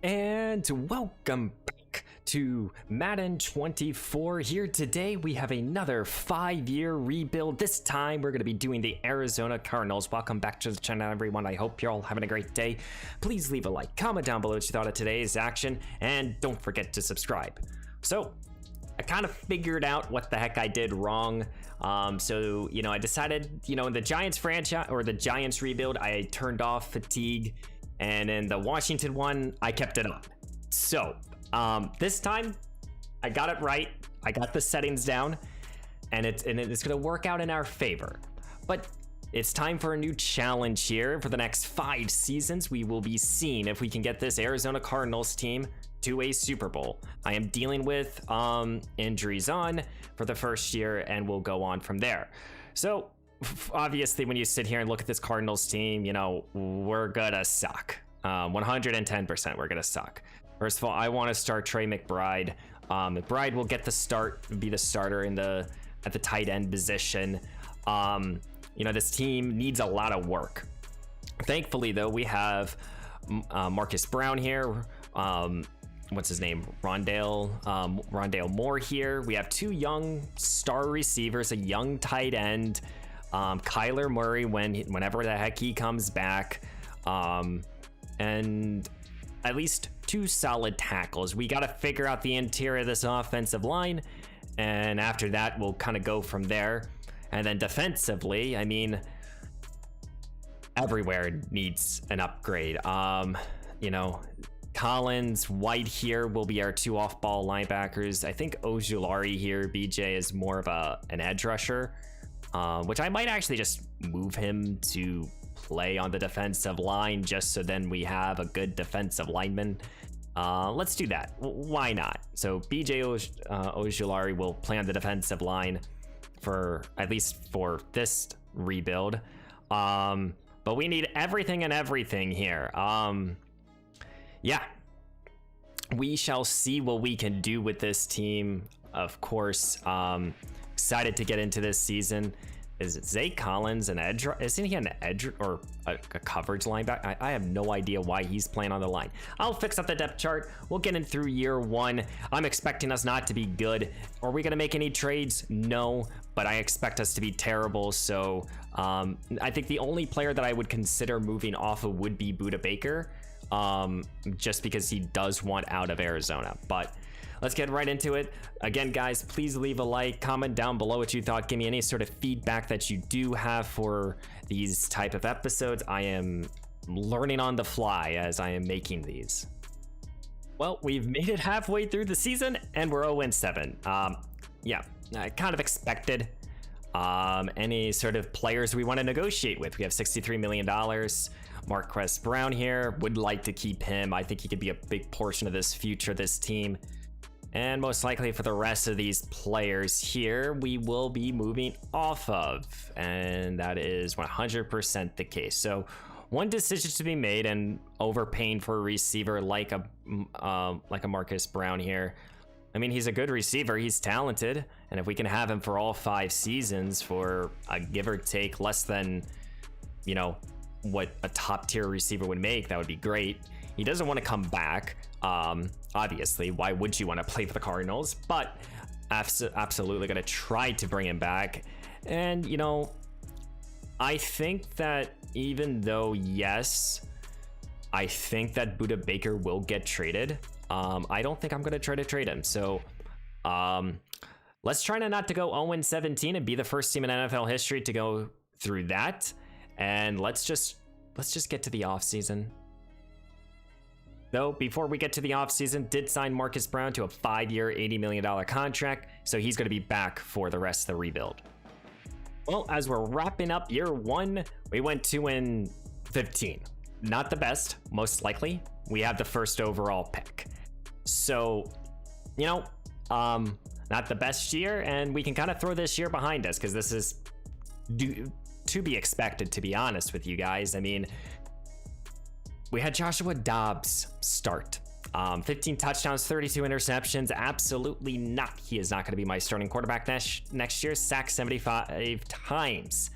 And welcome back to Madden 24. Here today we have another 5-year rebuild. This time we're going to be doing the Arizona Cardinals. Welcome back to the channel, everyone. I hope you're all having a great day. Please leave a like, comment down below what you thought of today's action, and don't forget to subscribe. So I kind of figured out what the heck I did wrong. I decided, in the Giants franchise or the Giants rebuild, I turned off fatigue, and in the Washington one, I kept it on. So this time I got it right. I got the settings down, and it's going to work out in our favor. But it's time for a new challenge here. For the next 5 seasons, we will be seeing if we can get this Arizona Cardinals team to a Super Bowl. I am dealing with injuries on for the first year, and we'll go on from there. So obviously, when you sit here and look at this Cardinals team, we're gonna suck. 110% we're gonna suck. First of all, I want to start Trey McBride. McBride will get the start, be the starter at the tight end position. This team needs a lot of work. Thankfully, though, we have Marcus Brown here. What's his name? Rondale Moore here. We have 2 young star receivers, a young tight end, Kyler Murray whenever the heck he comes back, and at least 2 solid tackles. We got to figure out the interior of this offensive line, and after that, we'll kind of go from there. And then defensively, everywhere needs an upgrade. Collins, White here will be our 2 off-ball linebackers. I think Ojulari here, BJ, is more of an edge rusher, which I might actually just move him to play on the defensive line just so then we have a good defensive lineman. Let's do that. Why not? So BJ Ojulari will play on the defensive line for at least for this rebuild. But we need everything and everything here. Yeah, we shall see what we can do with this team. Of course, excited to get into this season. Is Zay Collins an edge? Isn't he an edge or a coverage linebacker? I have no idea why he's playing on the line. I'll fix up the depth chart. We'll get in through year 1. I'm expecting us not to be good. Are we going to make any trades? No, but I expect us to be terrible. So I think the only player that I would consider moving off of would be Budda Baker, just because he does want out of Arizona. But let's get right into it. Again, guys, please leave a like, comment down below what you thought. Give me any sort of feedback that you do have for these type of episodes. I am learning on the fly as I am making these. Well, we've made it halfway through the season and we're 0-7. Yeah, I kind of expected any sort of players we want to negotiate with. We have $63 million. Marquez Brown here, would like to keep him. I think he could be a big portion of this future, this team. And most likely for the rest of these players here, we will be moving off of. And that is 100% the case. So one decision to be made, and overpaying for a receiver like a Marcus Brown here. He's a good receiver. He's talented. And if we can have him for all 5 seasons for a give or take less than, what a top tier receiver would make, that would be great. He doesn't want to come back. Obviously, why would you want to play for the Cardinals? But absolutely going to try to bring him back. And, I think that even though, yes, I think that Budda Baker will get traded, I don't think I'm going to try to trade him. So let's try not to go 0-17 and be the first team in NFL history to go through that. And let's just get to the offseason. Though, before we get to the offseason, did sign Marcus Brown to a 5-year, $80 million contract, so he's going to be back for the rest of the rebuild. Well, as we're wrapping up year 1, we went 2-15. Not the best, most likely. We have the first overall pick. So, not the best year, and we can kind of throw this year behind us, because this is to be expected, to be honest with you guys. We had Joshua Dobbs start. 15 touchdowns, 32 interceptions. Absolutely not. He is not going to be my starting quarterback next year. Sacked 75 times.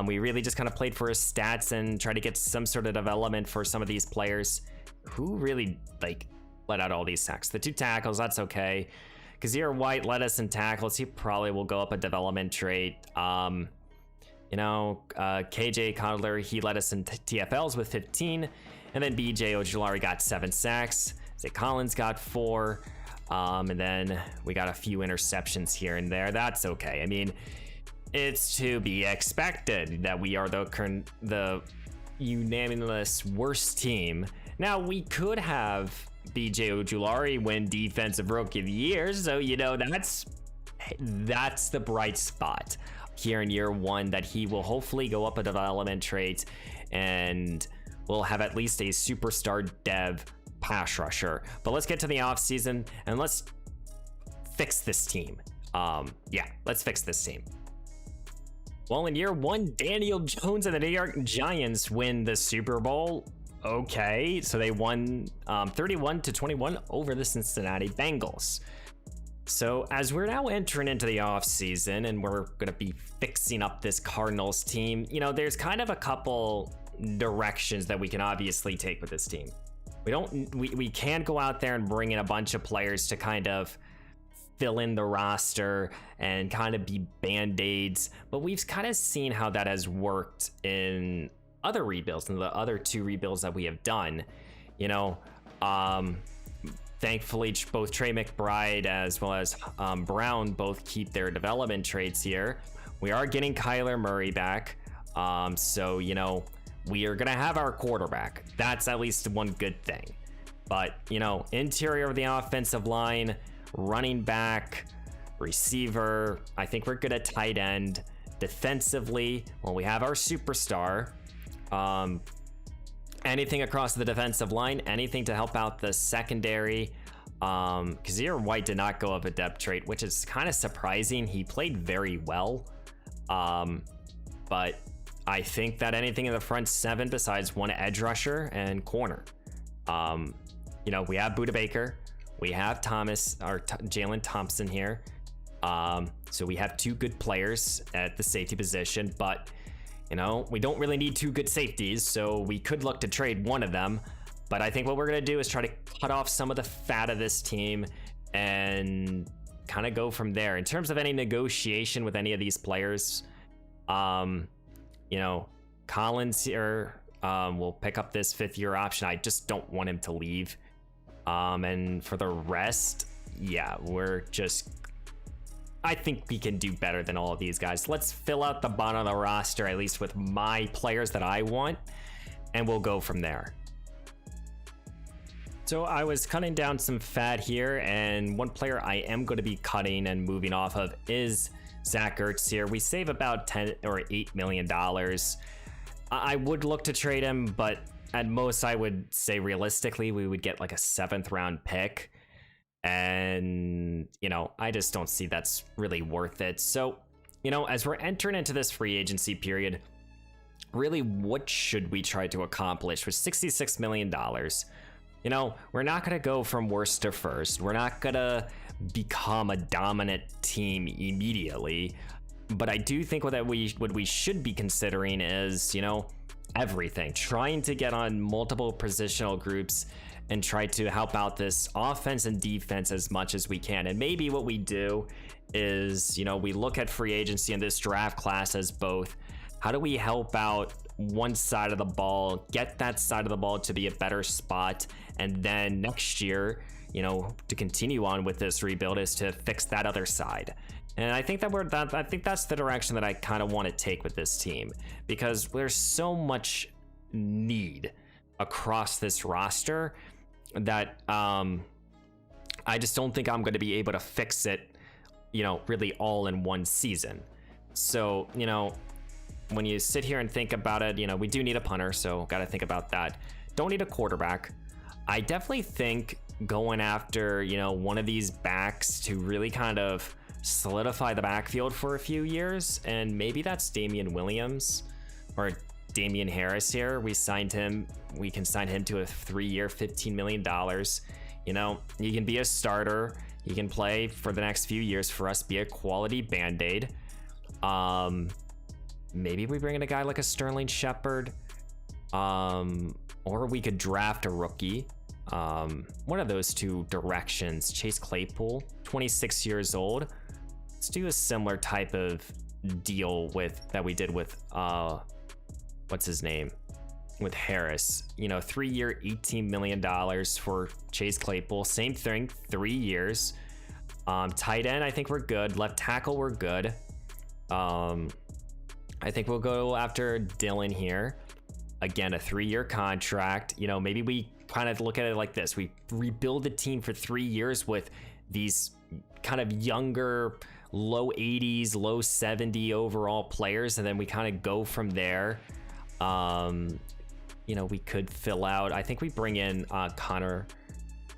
We really just kind of played for his stats and tried to get some sort of development for some of these players. who really like let out all these sacks? The 2 tackles, that's okay. Kazir White led us in tackles. He probably will go up a development trait. KJ Condler, he led us in TFLs with 15. And then BJ Ojulari got 7 sacks. Zay Collins got 4. And then we got a few interceptions here and there. That's okay. I mean, it's to be expected that we are the unanimous worst team. Now, we could have BJ Ojulari win Defensive Rookie of the Year, so that's the bright spot here in year 1, that he will hopefully go up a development trait and we'll have at least a superstar dev pass rusher. But let's get to the offseason and let's fix this team. Let's fix this team. Well, in year 1, Daniel Jones and the New York Giants win the Super Bowl. Okay, so they won 31-21 over the Cincinnati Bengals. So as we're now entering into the offseason and we're going to be fixing up this Cardinals team, there's kind of a couple directions that we can obviously take with this team. We can't go out there and bring in a bunch of players to kind of fill in the roster and kind of be band-aids, but we've kind of seen how that has worked in other rebuilds and the other 2 rebuilds that we have done. Thankfully, both Trey McBride as well as Brown both keep their development traits here. We are getting Kyler Murray back, so we are gonna have our quarterback. That's at least one good thing. But interior of the offensive line, running back, receiver, I think we're good at tight end. Defensively, well, we have our superstar. Anything across the defensive line, anything to help out the secondary. Kazir White did not go up a depth trait, which is kind of surprising. He played very well, but I think that anything in the front 7 besides one edge rusher and corner. We have Budda Baker, we have Jalen Thompson here. So we have 2 good players at the safety position, but we don't really need 2 good safeties, so we could look to trade one of them. But I think what we're going to do is try to cut off some of the fat of this team and kind of go from there. In terms of any negotiation with any of these players, Collins here will pick up this 5th-year option. I just don't want him to leave. And for the rest, I think we can do better than all of these guys. Let's fill out the bottom of the roster, at least with my players that I want, and we'll go from there. So I was cutting down some fat here, and one player I am going to be cutting and moving off of is Zach Ertz here. We save about $10 or $8 million. I would look to trade him, but at most I would say realistically we would get like a 7th round pick. And, I just don't see that's really worth it. So, as we're entering into this free agency period, really what should we try to accomplish with $66 million? We're not going to go from worst to first. We're not going to become a dominant team immediately. But I do think what we should be considering is, everything. Trying to get on multiple positional groups and try to help out this offense and defense as much as we can. And maybe what we do is, we look at free agency in this draft class as both. How do we help out one side of the ball, get that side of the ball to be a better spot, and then next year, to continue on with this rebuild is to fix that other side. And I think I think that's the direction that I kind of want to take with this team, because there's so much need across this roster that I just don't think I'm going to be able to fix it, really all in one season. So, when you sit here and think about it, we do need a punter, so got to think about that. Don't need a quarterback. I definitely think going after, one of these backs to really kind of solidify the backfield for a few years, and maybe that's Damian Williams or Damian Harris here. We can sign him to a 3-year, $15 million. He can be a starter. He can play for the next few years for us, be a quality Band-Aid. Maybe we bring in a guy like a Sterling Shepard. Or we could draft a rookie. One of those two directions. Chase Claypool, 26 years old. Let's do a similar type of deal that we did with what's his name? With Harris. 3-year, $18 million for Chase Claypool. Same thing, 3 years. Tight end, I think we're good. Left tackle, we're good. I think we'll go after Dylan here. Again, a 3-year contract. Maybe we kind of look at it like this. We rebuild the team for 3 years with these kind of younger, low 80s, low 70 overall players, and then we kind of go from there. We could fill out. I think we bring in Connor.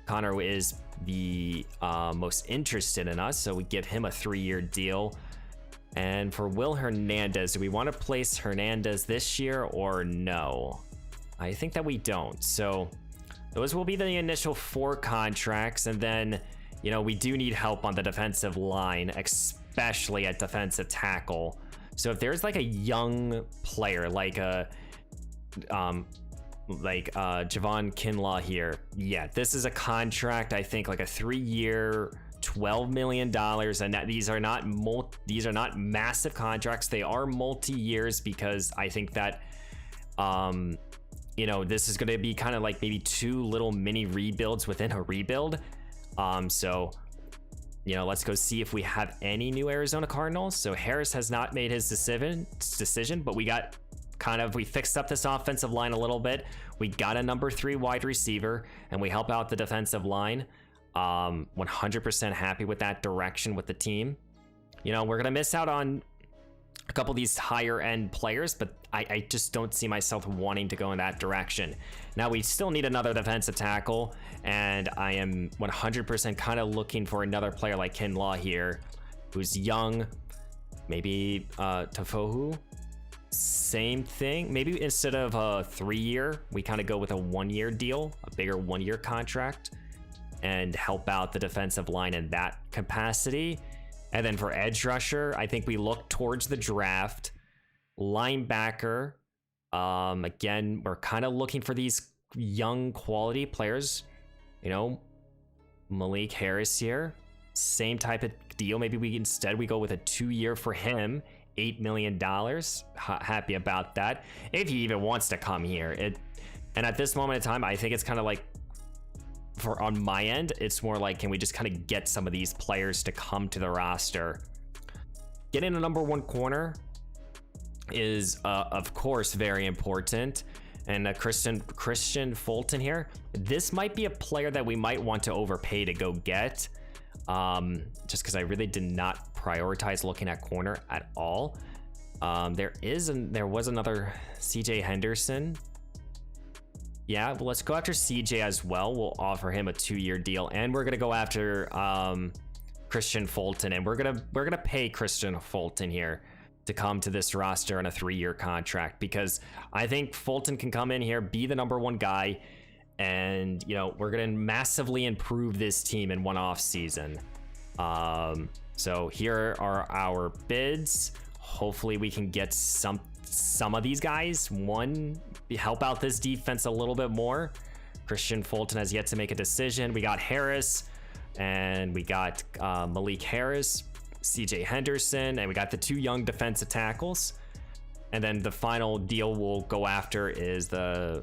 Connor is the most interested in us, so we give him a 3-year deal. And for Will Hernandez, do we want to place Hernandez this year or no? I think that we don't. So those will be the initial 4 contracts. And then, we do need help on the defensive line, especially at defensive tackle. So if there's like a young player, like Javon Kinlaw here, yeah, this is a contract, I think like a 3-year, $12 million, and that these are not massive contracts. They are multi-years because I think that this is going to be kind of like maybe 2 little mini rebuilds within a rebuild. So let's go see if we have any new Arizona Cardinals. So Harris has not made his decision, but we fixed up this offensive line a little bit. We got a number 3 wide receiver, and we help out the defensive line. 100% happy with that direction with the team. We're gonna miss out on a couple of these higher end players, but I just don't see myself wanting to go in that direction. Now we still need another defensive tackle, and I am 100% kind of looking for another player like Kinlaw here, who's young. Maybe Tafohu, same thing. Maybe instead of a 3-year, we kind of go with a 1-year deal, a bigger 1-year contract, and help out the defensive line in that capacity. And then for edge rusher, I think we look towards the draft. Linebacker, again, we're kind of looking for these young quality players. Malik Harris here, same type of deal. Maybe we go with a 2-year for him, $8 million. Happy about that, if he even wants to come here. And at this moment in time, I think it's kind of like, on my end, it's more like, can we just kind of get some of these players to come to the roster? Getting a number 1 corner is of course very important. And Christian Fulton here, this might be a player that we might want to overpay to go get, just because I really did not prioritize looking at corner at all. There was another CJ Henderson. Yeah, well, let's go after CJ as well. We'll offer him a 2-year deal, and we're gonna go after Christian Fulton, and we're gonna pay Christian Fulton here to come to this roster on a 3-year contract, because I think Fulton can come in here, be the number 1 guy, and we're gonna massively improve this team in one off season. So here are our bids. Hopefully we can get some of these guys. Help out this defense a little bit more. Christian Fulton has yet to make a decision. We got Harris, and we got Malik Harris, CJ Henderson, and we got the 2 young defensive tackles. And then the final deal we'll go after is I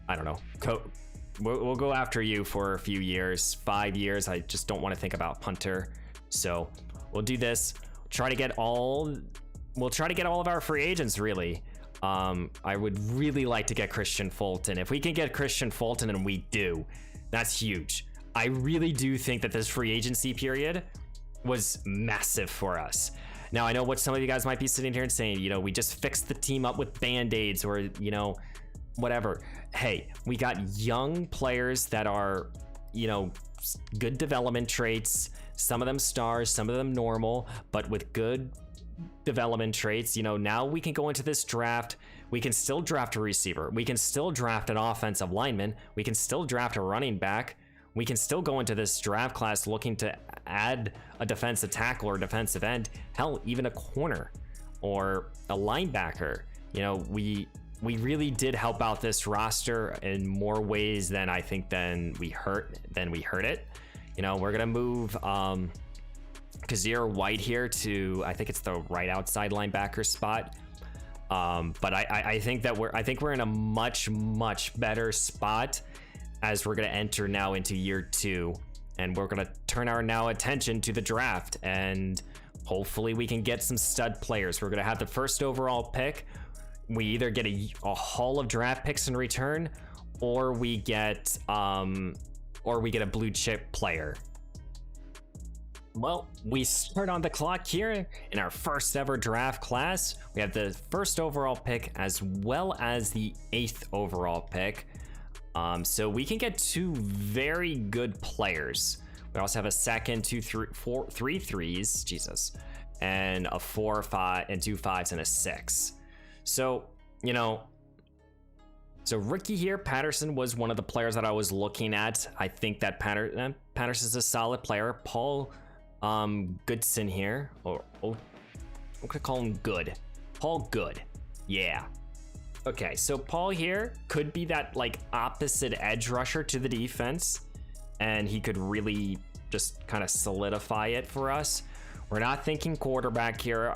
don't know, we'll go after you for a few years, 5 years. I just don't want to think about punter. So we'll do this. We'll try to get all of our free agents, really. I would really like to get Christian Fulton. If we can get Christian Fulton, and we do, that's huge. I really do think that this free agency period was massive for us. Now, I know what some of you guys might be sitting here and saying, we just fixed the team up with band-aids, or, whatever. Hey, we got young players that are, good development traits. Some of them stars, some of them normal, but with good development traits. Now we can go into this draft. We can still draft a receiver. We can still draft an offensive lineman. We can still draft a running back. We can still go into this draft class looking to add a defensive tackle or defensive end. Hell, even a corner or a linebacker. we really did help out this roster in more ways than I think than we hurt it. You know, we're gonna move Kazir White here to, I think it's the right outside linebacker spot. But I think that we're in a much better spot as we're gonna enter now into year 2, and we're gonna turn our attention to the draft, and hopefully we can get some stud players. We're gonna have the first overall pick. We either get a haul of draft picks in return, or we get a blue chip player. Well, we start on the clock here in our first ever draft class. We have the first overall pick as well as the 8th overall pick. So we can get 2 very good players. We also have a second, 3 threes, Jesus, and a 4, 5, and 2 5s and a 6. So, you know, so rookie here, Patterson was one of the players that I was looking at. I think that Patterson's a solid player. Paul Goodson here, or I'm gonna call him Good. Paul Good, yeah. Okay, so Paul here could be that like opposite edge rusher to the defense, and he could really just kind of solidify it for us. We're not thinking quarterback here.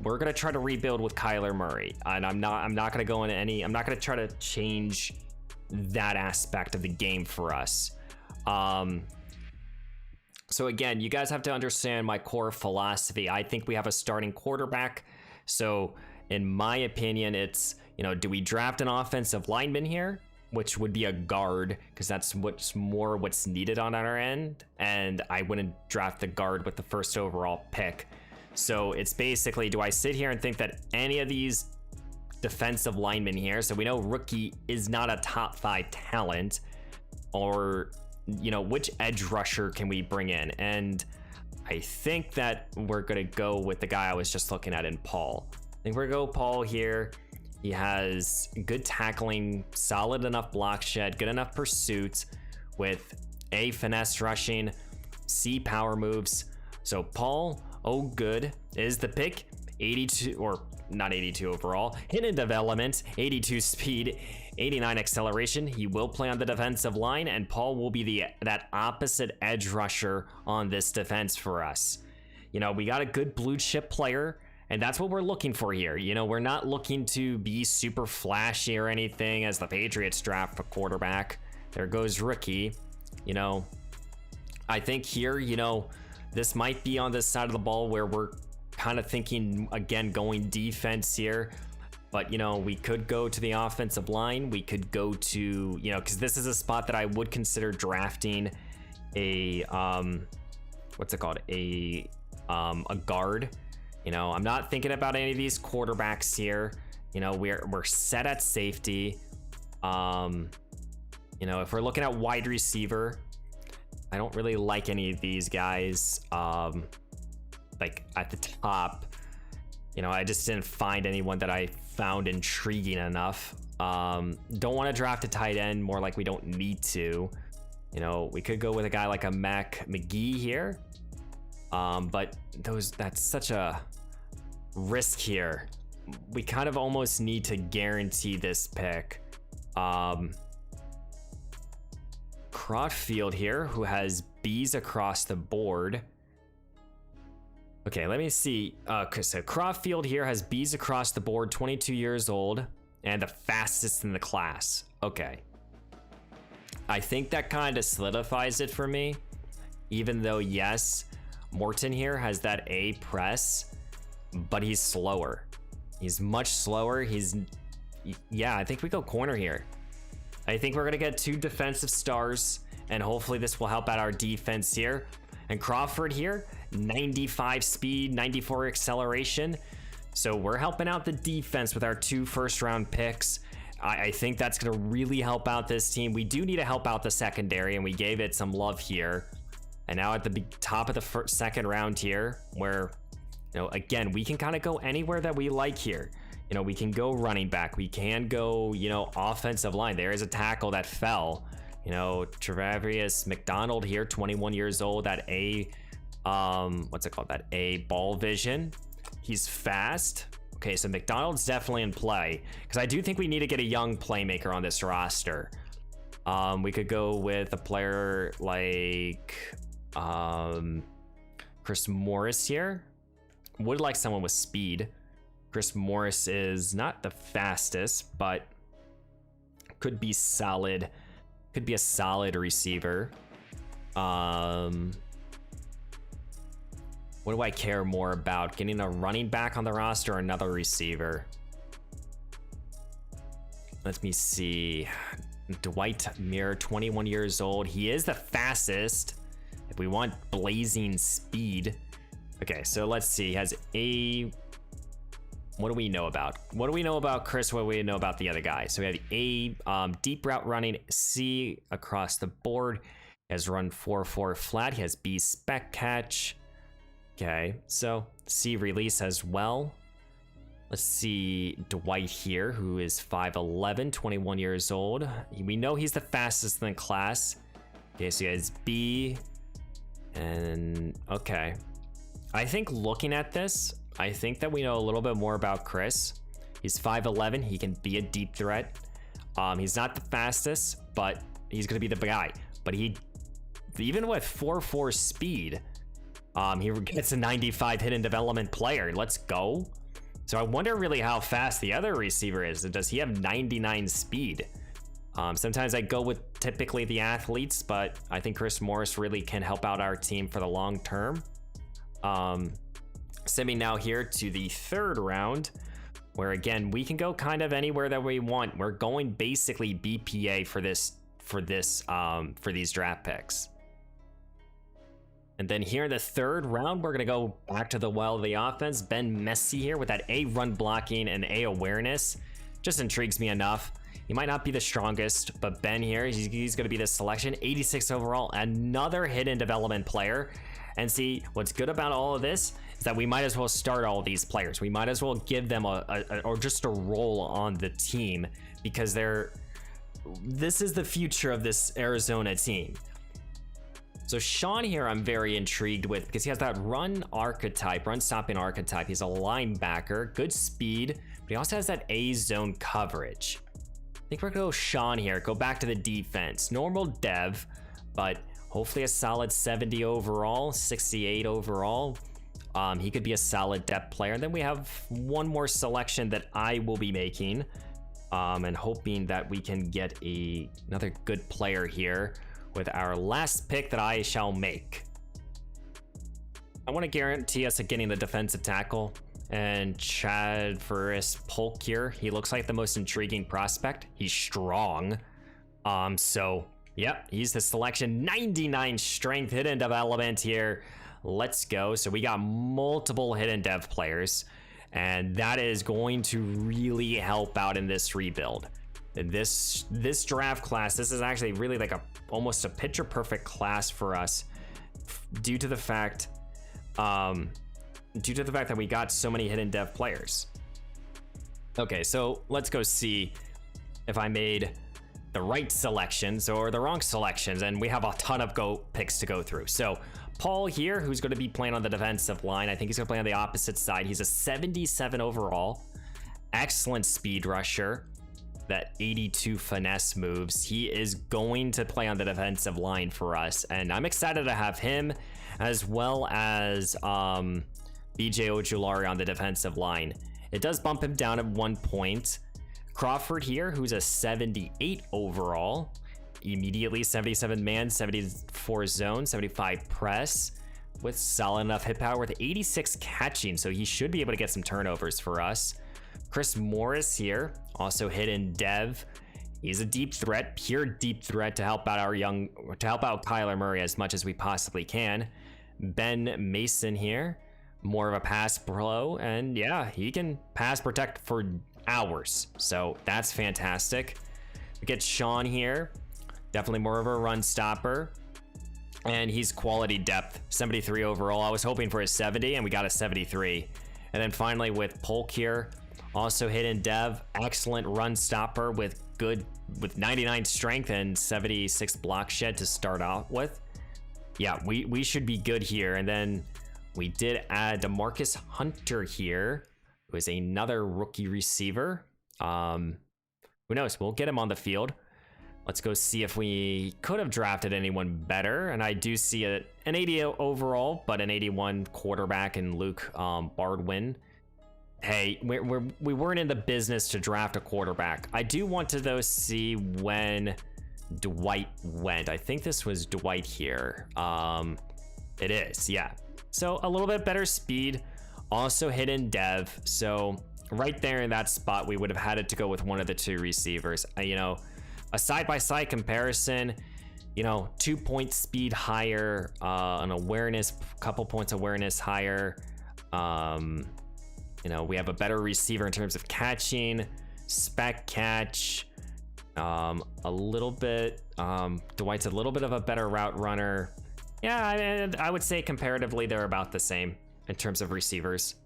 We're gonna try to rebuild with Kyler Murray, and I'm not gonna go into I'm not gonna try to change that aspect of the game for us. So again, you guys have to understand my core philosophy. I think we have a starting quarterback. So in my opinion, it's, you know, do we draft an offensive lineman here, which would be a guard, because that's what's needed on our end. And I wouldn't draft the guard with the first overall pick. So it's basically, do I sit here and think that any of these defensive linemen here, so we know rookie is not a top 5 talent, or, you know, which edge rusher can we bring in? And I think that we're gonna go with the guy I was just looking at in Paul. I think we're gonna go Paul here. He has good tackling, solid enough block shed, good enough pursuit, with A, finesse rushing, C, power moves. So Paul, oh good, is the pick. 82, or not 82 overall, hidden development, 82 speed, 89 acceleration. He will play on the defensive line, and Paul will be that opposite edge rusher on this defense for us. You know, we got a good blue chip player, and that's what we're looking for here. You know, we're not looking to be super flashy or anything as the Patriots draft a quarterback. There goes rookie. You know, I think here, you know, this might be on this side of the ball where we're kind of thinking, again, going defense here. But, you know, we could go to the offensive line. We could go to, you know, because this is a spot that I would consider drafting a, what's it called? A guard. You know, I'm not thinking about any of these quarterbacks here. You know, we're set at safety. You know, if we're looking at wide receiver, I don't really like any of these guys. Like at the top, you know, I just didn't find anyone that I found intriguing enough. Don't want to draft a tight end, more like we don't need to. You know, we could go with a guy like a Mac McGee here. But that's such a risk here. We kind of almost need to guarantee this pick. Crotfield here, who has B's across the board. Okay, let me see. So Crotfield here has B's across the board, 22 years old, and the fastest in the class. Okay. I think that kind of solidifies it for me, even though, yes, Morton here has that A press, but he's slower. He's much slower. Yeah, I think we go corner here. I think we're going to get 2 defensive stars, and hopefully this will help out our defense here. And Crawford here, 95 speed, 94 acceleration. So we're helping out the defense with our 2 first-round picks. I think that's going to really help out this team. We do need to help out the secondary, and we gave it some love here. And now at the top of the second round here, where, you know, again, we can kind of go anywhere that we like here. You know, we can go running back. We can go, you know, offensive line. There is a tackle that fell. You know, Travarius McDonald here, 21 years old, that A, what's it called? That A ball vision. He's fast. Okay, so McDonald's definitely in play, because I do think we need to get a young playmaker on this roster. We could go with a player like Chris Morris here. Would like someone with speed. Chris Morris is not the fastest, but could be solid. Could be a solid receiver. What do I care more about? Getting a running back on the roster or another receiver? Let me see. Dwight Muir, 21 years old. He is the fastest. If we want blazing speed. Okay, so let's see. He has a... What do we know about? What do we know about Chris? What do we know about the other guy? So we have A, deep route running, C, across the board. He has run 4.4 flat. He has B, spec catch. Okay, so C, release as well. Let's see Dwight here, who is 5'11", 21 years old. We know he's the fastest in the class. Okay, so he has B, and okay. I think looking at this, I think that we know a little bit more about Chris. He's 5'11", he can be a deep threat. He's not the fastest, but he's gonna be the guy. But he, even with 4.4 speed, he gets a 95 hidden development player. Let's go. So I wonder really how fast the other receiver is. Does he have 99 speed? Sometimes I go with typically the athletes, but I think Chris Morris really can help out our team for the long term. Send me now here to the third round, where again, we can go kind of anywhere that we want. We're going basically BPA for these draft picks. And then here in the third round, we're gonna go back to the well of the offense. Ben Messi here with that A, run blocking and A, awareness. Just intrigues me enough. He might not be the strongest, but Ben here, he's gonna be the selection. 86 overall, another hidden development player. And see, what's good about all of this is that we might as well start all of these players. We might as well give them or just a role on the team, because this is the future of this Arizona team. So Sean here, I'm very intrigued with, because he has that run stopping archetype. He's a linebacker, good speed, but he also has that A zone coverage. I think we're gonna go Sean here, go back to the defense. Normal dev, but hopefully a solid 70 overall, 68 overall. He could be a solid depth player. And then we have one more selection that I will be making, and hoping that we can get another good player here with our last pick that I shall make. I want to guarantee us getting the defensive tackle, and Chad Ferris Polk here. He looks like the most intriguing prospect. He's strong. So yep, he's the selection. 99 strength, hidden development here. Let's go. So we got multiple hidden dev players, and that is going to really help out in this rebuild. This draft class, this is actually really like almost a picture perfect class for us, due to the fact that we got so many hidden dev players. Okay, so let's go see if I made the right selections or the wrong selections, and we have a ton of picks to go through. So Paul here, who's going to be playing on the defensive line, I think he's going to play on the opposite side. He's a 77 overall, excellent speed rusher, that 82 finesse moves. He is going to play on the defensive line for us, and I'm excited to have him, as well as BJ Ojulari on the defensive line. It does bump him down at 1 point. Crawford here, who's a 78 overall, immediately 77 man, 74 zone, 75 press, with solid enough hit power, with 86 catching, so he should be able to get some turnovers for us. Chris Morris here, also hidden dev. He's a deep threat, pure deep threat, to help out Kyler Murray as much as we possibly can. Ben Mason here, more of a pass pro, and yeah, he can pass protect for hours, so that's fantastic. We get Sean here, definitely more of a run stopper, and he's quality depth, 73 overall. I was hoping for a 70, and we got a 73. And then finally with Polk here, also hidden dev, excellent run stopper with 99 strength and 76 block shed to start out with. Yeah, we should be good here. And then we did add DeMarcus Hunter here, who is another rookie receiver. Who knows? We'll get him on the field. Let's go see if we could have drafted anyone better. And I do see an 80 overall, but an 81 quarterback in Luke Bardwin. Hey, we weren't in the business to draft a quarterback. I do want to, though, see when Dwight went. I think this was Dwight here. It is, yeah. So a little bit better speed, also hidden dev. So right there in that spot, we would have had it to go with one of the two receivers. You know, a side-by-side comparison, you know, 2 point speed higher, an awareness, couple points awareness higher. You know, we have a better receiver in terms of catching, spec catch, a little bit, Dwight's a little bit of a better route runner. Yeah, I would say comparatively, they're about the same in terms of receivers.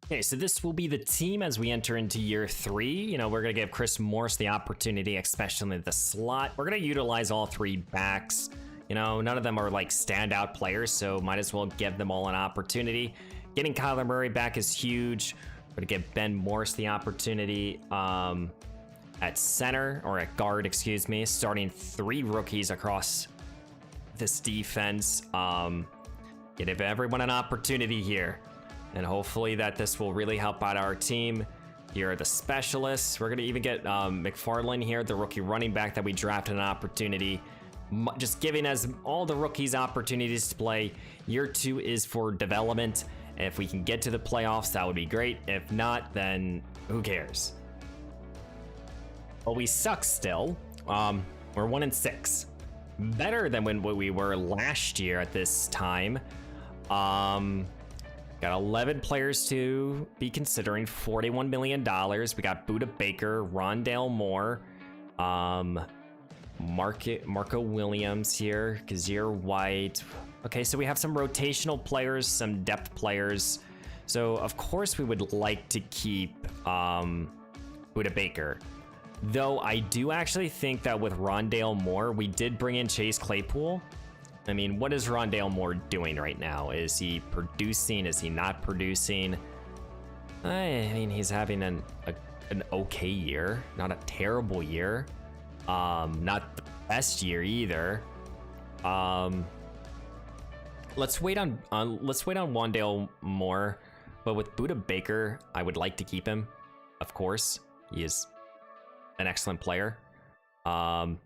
Okay, so this will be the team as we enter into year 3. You know, we're going to give Chris Morris the opportunity, especially in the slot. We're going to utilize all 3 backs. You know, none of them are like standout players, so might as well give them all an opportunity. Getting Kyler Murray back is huge. We're going to give Ben Morris the opportunity at center, or at guard, excuse me, starting 3 rookies across this defense. Give everyone an opportunity here. And hopefully that this will really help out our team. Here are the specialists. We're going to even get McFarland here, the rookie running back that we drafted an opportunity. Just giving us all the rookies opportunities to play. Year 2 is for development. If we can get to the playoffs, that would be great. If not, then who cares? Well, we suck still. We're 1-6. Better than when we were last year at this time. Got 11 players to be considering, $41 million. We got Buda Baker, Rondale Moore, Marco Williams here, Kazir White. Okay, so we have some rotational players, some depth players. So of course we would like to keep Buda Baker. Though I do actually think that with Rondale Moore, we did bring in Chase Claypool. I mean, what is Rondale Moore doing right now? Is he producing? Is he not producing? I mean, he's having an okay year, not a terrible year. Not the best year either. Let's wait on Rondale Moore, but with Buda Baker, I would like to keep him. Of course, he is an excellent player. You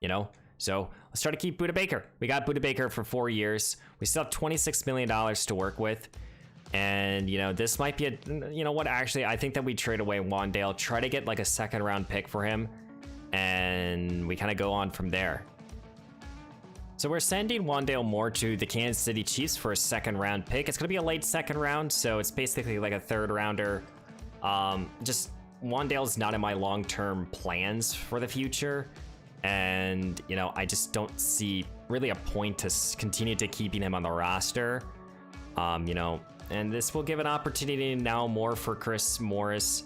know. So let's try to keep Buda Baker. We got Buda Baker for 4 years. We still have $26 million to work with. And, you know, this might be you know what, actually, I think that we trade away Wandale, try to get like a 2nd round pick for him. And we kind of go on from there. So we're sending Wandale Moore to the Kansas City Chiefs for a 2nd round pick. It's going to be a late 2nd round, so it's basically like a 3rd rounder. Just Wandale's not in my long-term plans for the future. And, you know, I just don't see really a point to continue to keeping him on the roster. You know, and this will give an opportunity now more for Chris Morris.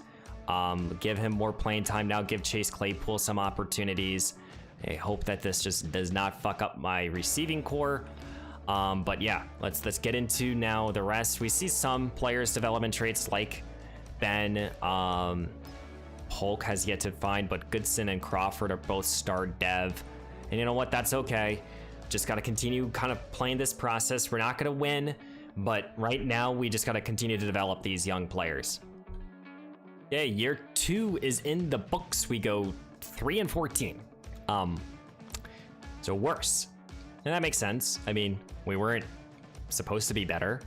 Give him more playing time now, give Chase Claypool some opportunities. I hope that this just does not fuck up my receiving core. But yeah, let's get into now the rest. We see some players' development traits like Ben. Polk has yet to find, but Goodson and Crawford are both star dev. And you know what? That's okay. Just got to continue kind of playing this process. We're not going to win, but right now we just got to continue to develop these young players. Yeah, year 2 is in the books. We go 3-14. So worse. And that makes sense. I mean, we weren't supposed to be better.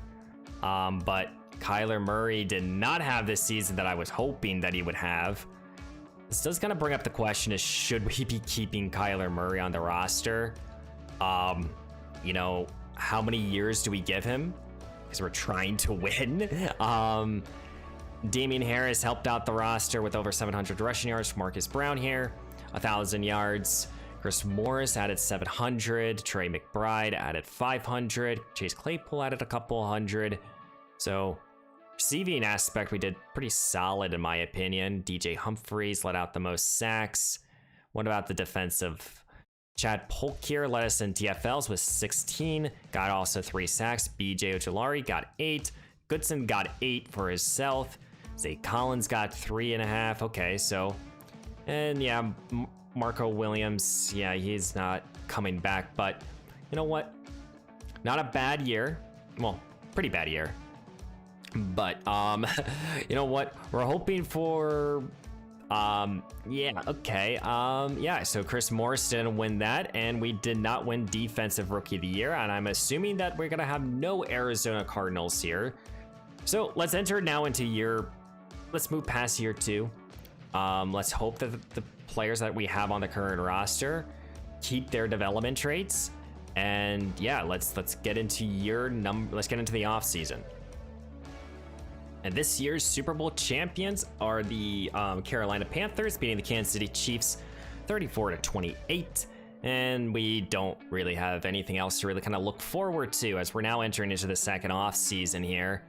But Kyler Murray did not have this season that I was hoping that he would have. This does kind of bring up the question is, should we be keeping Kyler Murray on the roster? You know, how many years do we give him? Because we're trying to win. Damian Harris helped out the roster with over 700 rushing yards. Marcus Brown here, 1,000 yards. Chris Morris added 700. Trey McBride added 500. Chase Claypool added a couple hundred. So receiving aspect, we did pretty solid in my opinion. DJ Humphries let out the most sacks. What about the defensive? Chad Polk here led us in TFLs with 16. Got also 3 sacks. BJ Ojulari got 8. Goodson got 8 for his South. Zay Collins got 3.5. Okay, so, and yeah, Marco Williams, yeah, he's not coming back, but you know what? Not a bad year. Well, pretty bad year. But you know what? We're hoping for yeah, okay. Yeah, so Chris Morris didn't win that, and we did not win Defensive Rookie of the Year, and I'm assuming that we're gonna have no Arizona Cardinals here. So let's enter now into let's move past year 2. Let's hope that the players that we have on the current roster keep their development traits, and yeah, let's get into let's get into the off season. And this year's Super Bowl champions are the Carolina Panthers, beating the Kansas City Chiefs 34-28. And we don't really have anything else to really kind of look forward to as we're now entering into the second off season here.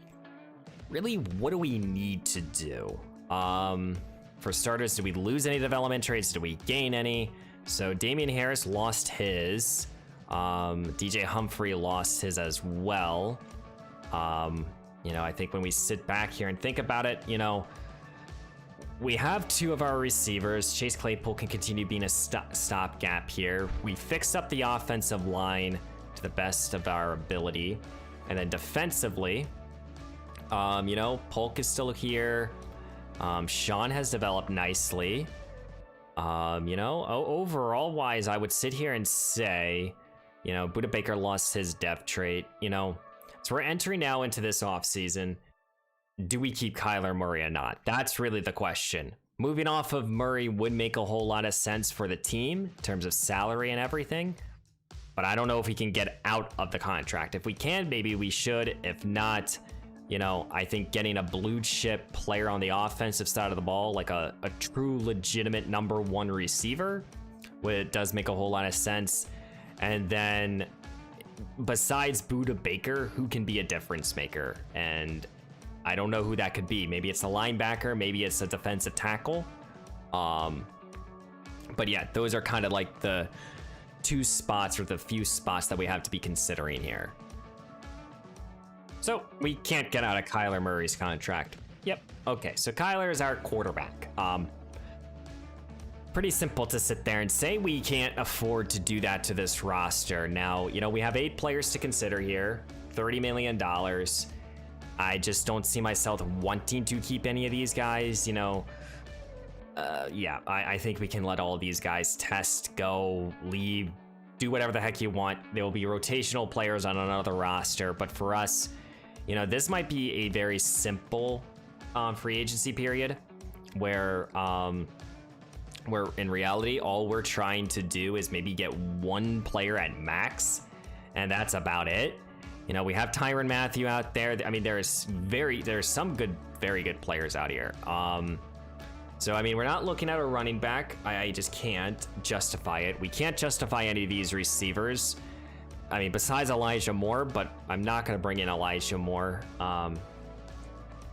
Really, what do we need to do? For starters, did we lose any development traits? Did we gain any? So Damian Harris lost his. DJ Humphrey lost his as well. You know, I think when we sit back here and think about it, you know, we have 2 of our receivers. Chase Claypool can continue being a stopgap here. We fixed up the offensive line to the best of our ability. And then defensively, you know, Polk is still here. Sean has developed nicely. You know, overall wise, I would sit here and say, you know, Budda Baker lost his depth trait, you know. So we're entering now into this offseason. Do we keep Kyler Murray or not? That's really the question. Moving off of Murray would make a whole lot of sense for the team in terms of salary and everything, but I don't know if we can get out of the contract. If we can, maybe we should. If not, you know, I think getting a blue chip player on the offensive side of the ball, like a true legitimate number 1 receiver, does make a whole lot of sense. And then besides Budda Baker, who can be a difference maker? And I don't know who that could be. Maybe it's a linebacker, maybe it's a defensive tackle. But yeah, those are kind of like the 2 spots or the few spots that we have to be considering here. So we can't get out of Kyler Murray's contract. Yep. Okay, so Kyler is our quarterback. Pretty simple to sit there and say we can't afford to do that to this roster. Now, you know, we have 8 players to consider here, $30 million. I just don't see myself wanting to keep any of these guys, you know. Yeah, I think we can let all of these guys test, go, leave, do whatever the heck you want. There will be rotational players on another roster, but for us, you know, this might be a very simple free agency period where in reality, all we're trying to do is maybe get 1 player at max, and that's about it. You know, we have Tyrann Mathieu out there. I mean, there's some very good players out here. So, I mean, we're not looking at a running back. I just can't justify it. We can't justify any of these receivers. I mean, besides Elijah Moore, but I'm not going to bring in Elijah Moore.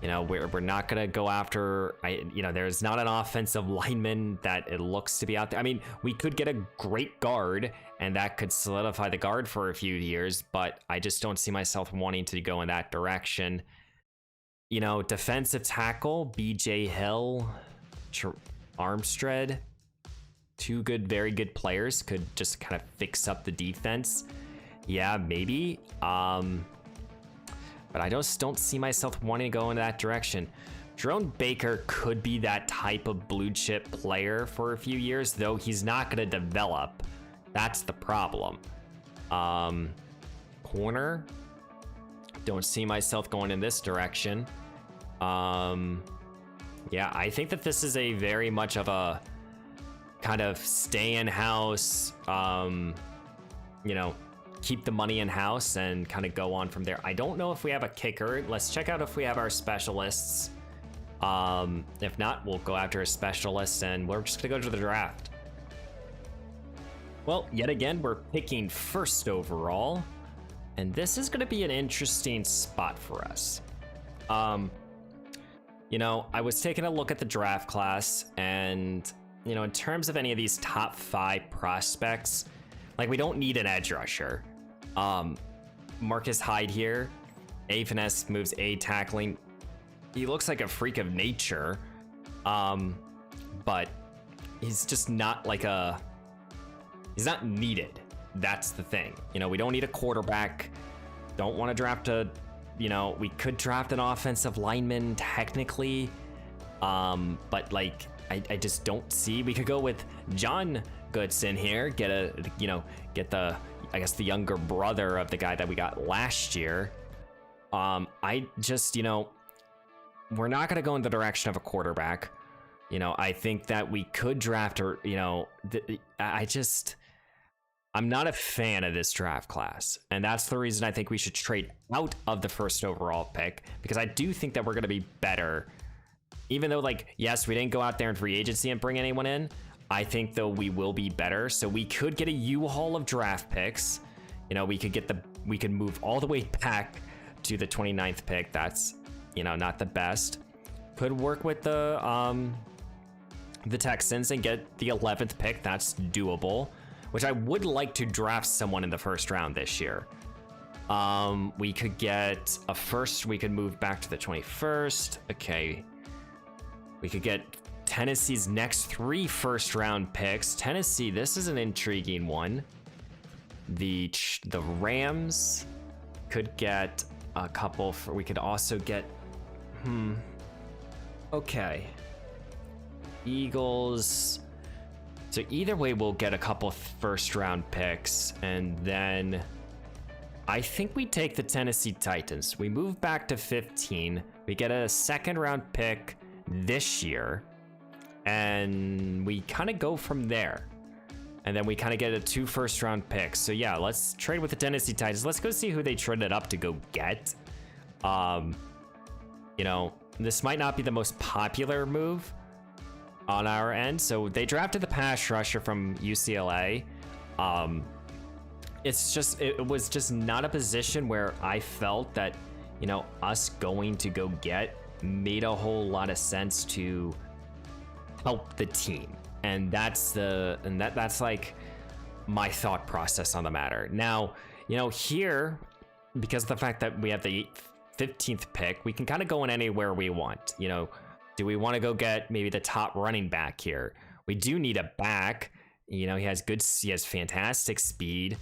You know, we're not going to go after, you know, there's not an offensive lineman that it looks to be out there. I mean, we could get a great guard, and that could solidify the guard for a few years, but I just don't see myself wanting to go in that direction. You know, defensive tackle, BJ Hill, Armstead, 2 very good players could just kind of fix up the defense. Yeah, maybe. But I just don't see myself wanting to go in that direction. Jerome Baker could be that type of blue chip player for a few years, though he's not going to develop. That's the problem. Corner, don't see myself going in this direction. Yeah, I think that this is a very much of a kind of stay in house, you know, keep the money in house and kind of go on from there. I don't know if we have a kicker. Let's check out if we have our specialists. If not, we'll go after a specialist and we're just gonna go to the draft. Well, yet again, we're picking 1st overall, and this is gonna be an interesting spot for us. You know, I was taking a look at the draft class, and you know, in terms of any of these top 5 prospects, like, we don't need an edge rusher. Marcus Hyde here, A finesse moves, A tackling. He looks like a freak of nature, but he's just not like he's not needed. That's the thing. You know, we don't need a quarterback. Don't want to draft we could draft an offensive lineman technically, but like I just don't see. We could go with John Goodson here, get the I guess the younger brother of the guy that we got last year. I just, we're not going to go in the direction of a quarterback. I think that we could draft I'm not a fan of this draft class. And that's the reason I think we should trade out of the first overall pick, because I do think that we're going to be better. Even though, yes, we didn't go out there in free agency and bring anyone in. I think, though, we will be better. So we could get a U-Haul of draft picks. We could move all the way back to the 29th pick. That's, not the best. Could work with the Texans and get the 11th pick. That's doable, which I would like to draft someone in the first round this year. We could get a first. We could move back to the 21st. Okay. We could get Tennessee's next 3 first round picks. Tennessee, this is an intriguing one. The Rams could get a couple. We could also get, okay. Eagles. So either way, we'll get a couple first round picks, and then I think we take the Tennessee Titans. We move back to 15. We get a second round pick this year, and we kind of go from there. And then we kind of get a 2 first round picks. So yeah, let's trade with the Tennessee Titans. Let's go see who they traded up to go get. This might not be the most popular move on our end. So they drafted the pass rusher from UCLA. It was just not a position where I felt that, us going to go get made a whole lot of sense to help the team. And that's like my thought process on the matter. Now, here, because of the fact that we have the 15th pick, we can kind of go in anywhere we want. Do we want to go get maybe the top running back here? We do need a back. He has fantastic speed.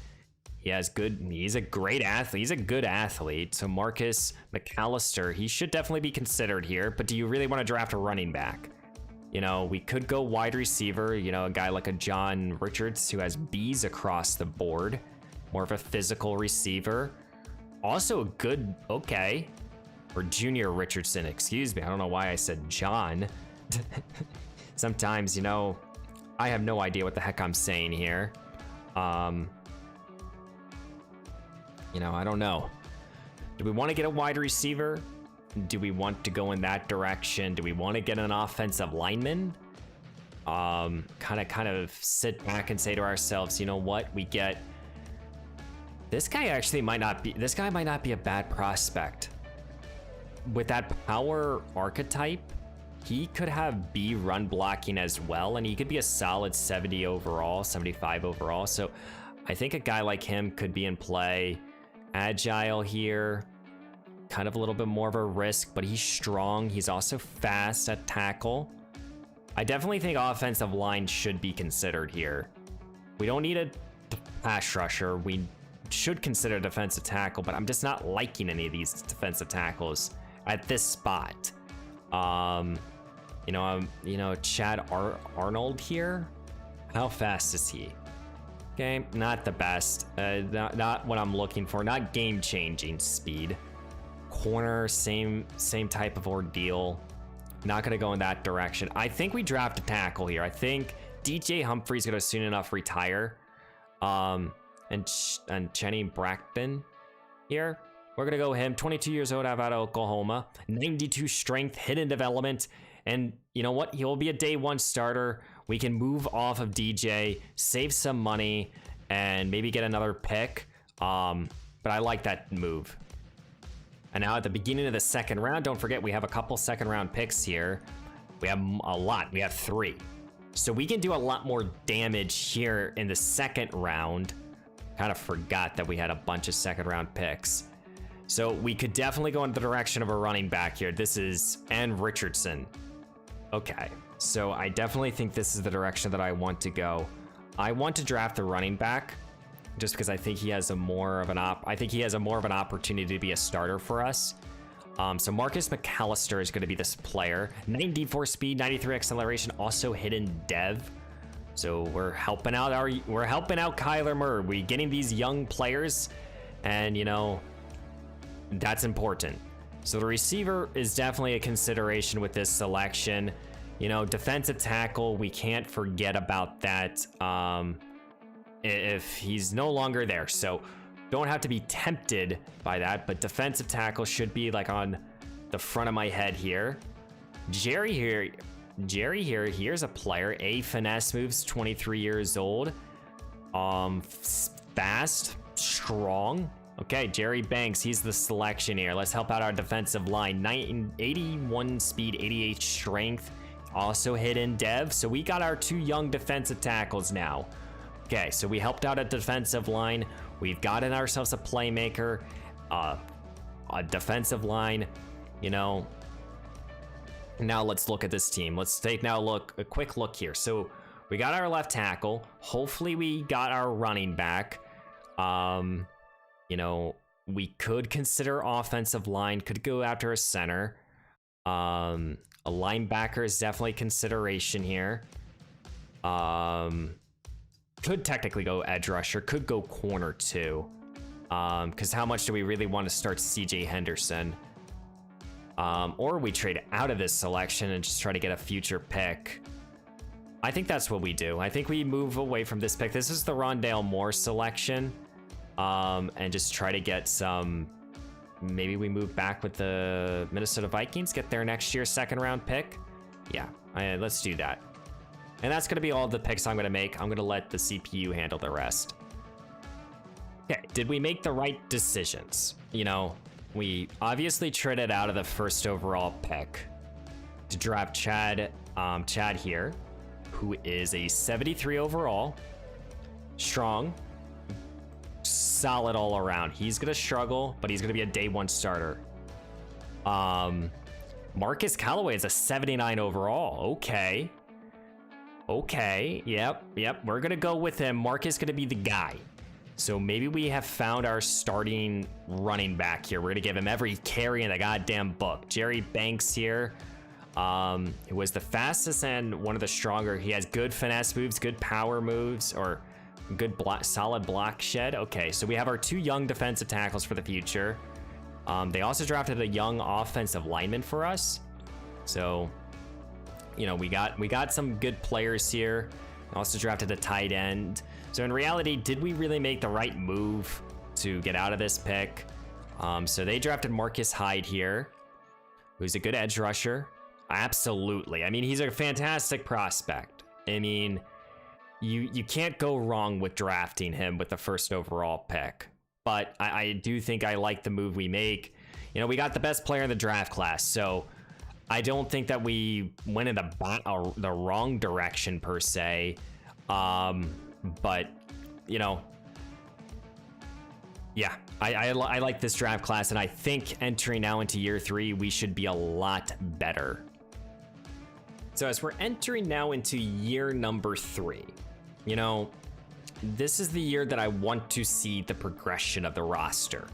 He's a great athlete. He's a good athlete. So Marcus McAllister, he should definitely be considered here, but do you really want to draft a running back? We could go wide receiver, a guy like a John Richards who has B's across the board, more of a physical receiver. Also a good, okay. Or Junior Richardson, excuse me. I don't know why I said John. Sometimes, I have no idea what the heck I'm saying here. I don't know. Do we want to get a wide receiver? Do we want to go in that direction? Do we want to get an offensive lineman? Kind of sit back and say to ourselves, you know what? We get this guy might not be a bad prospect. With that power archetype, he could have B run blocking as well, and he could be a solid 70 overall, 75 overall. So I think a guy like him could be in play. Agile here, kind of a little bit more of a risk, but he's strong. He's also fast at tackle. I definitely think offensive line should be considered here. We don't need a pass rusher. We should consider defensive tackle, but I'm just not liking any of these defensive tackles at this spot. Chad Arnold here. How fast is he? Okay, not the best. Not what I'm looking for. Not game-changing speed. Corner, same type of ordeal. Not going to go in that direction. I think we draft a tackle here. I think DJ Humphrey's going to soon enough retire. And Chenny Brackton here. We're going to go him. 22 years old out of Oklahoma. 92 strength, hidden development. And you know what? He'll be a day 1 starter. We can move off of DJ, save some money, and maybe get another pick. But I like that move. And now at the beginning of the second round, don't forget we have a couple second round picks here. We have a lot. We have 3. So we can do a lot more damage here in the second round. Kind of forgot that we had a bunch of second round picks. So we could definitely go in the direction of a running back here. This is and Richardson. Okay, so I definitely think this is the direction that I want to go. I want to draft the running back just because I think he has a more of an opportunity to be a starter for us. So Marcus McAllister is going to be this player. 94 speed, 93 acceleration, also hidden dev. So we're helping out Kyler Murray. We're getting these young players, and you know, that's important. So the receiver is definitely a consideration with this selection. You know, defensive tackle, we can't forget about that if he's no longer there. So don't have to be tempted by that, but defensive tackle should be like on the front of my head here. Jerry here, here's a player. A finesse moves, 23 years old. Fast, strong. Okay, Jerry Banks, he's the selection here. Let's help out our defensive line. 81 speed, 88 strength, also hidden dev. So we got our 2 young defensive tackles now. Okay, so we helped out a defensive line. We've gotten ourselves a playmaker, a defensive line, you know. Now let's look at this team. Let's take a quick look here. So we got our left tackle. Hopefully we got our running back. You know, we could consider offensive line, could go after a center. A linebacker is definitely consideration here. Could technically go edge rusher, could go corner too. Because how much do we really want to start CJ Henderson? Or we trade out of this selection and just try to get a future pick. I think that's what we do. I think we move away from this pick. This is the Rondale Moore selection. And just try to get some, maybe we move back with the Minnesota Vikings, get their next year's 2nd round pick. Yeah, let's do that. And that's going to be all the picks I'm going to make. I'm going to let the CPU handle the rest. Okay, did we make the right decisions? You know, we obviously traded out of the 1st overall pick to draft Chad here, who is a 73 overall, strong, solid all around. He's going to struggle, but he's going to be a day 1 starter. Marcus Callaway is a 79 overall. Okay, yep, we're gonna go with him. Marcus gonna be the guy. So maybe we have found our starting running back here. We're gonna give him every carry in the goddamn book. Jerry Banks here, who was the fastest and one of the stronger. He has good finesse moves, good power moves, or good solid block shed. Okay, so we have our 2 young defensive tackles for the future. They also drafted a young offensive lineman for us. So, you know, we got some good players here. Also drafted a tight end. So in reality, did we really make the right move to get out of this pick? So they drafted Marcus Hyde here, who's a good edge rusher. Absolutely. I mean, he's a fantastic prospect. I mean, you can't go wrong with drafting him with the 1st overall pick. But I do think I like the move we make. You know, we got the best player in the draft class, so I don't think that we went in the wrong direction per se. But, you know, yeah, I like this draft class, and I think entering now into year 3, we should be a lot better. So as we're entering now into year number 3, you know, this is the year that I want to see the progression of the roster.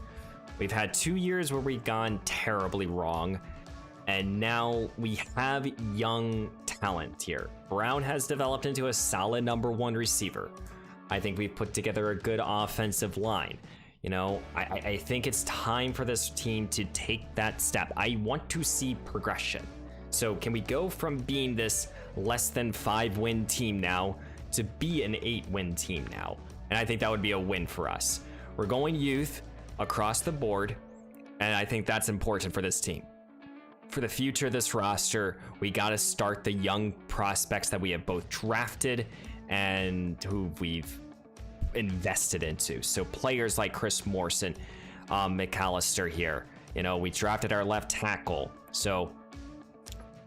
We've had 2 years where we've gone terribly wrong, and now we have young talent here. Brown has developed into a solid number 1 receiver. I think we've put together a good offensive line. You know, I think it's time for this team to take that step. I want to see progression. So can we go from being this less than 5-win team now to be an 8-win team now? And I think that would be a win for us. We're going youth across the board, and I think that's important for this team. For the future of this roster, we got to start the young prospects that we have both drafted and who we've invested into. So players like Chris Morrison, McAllister here. You know, we drafted our left tackle. So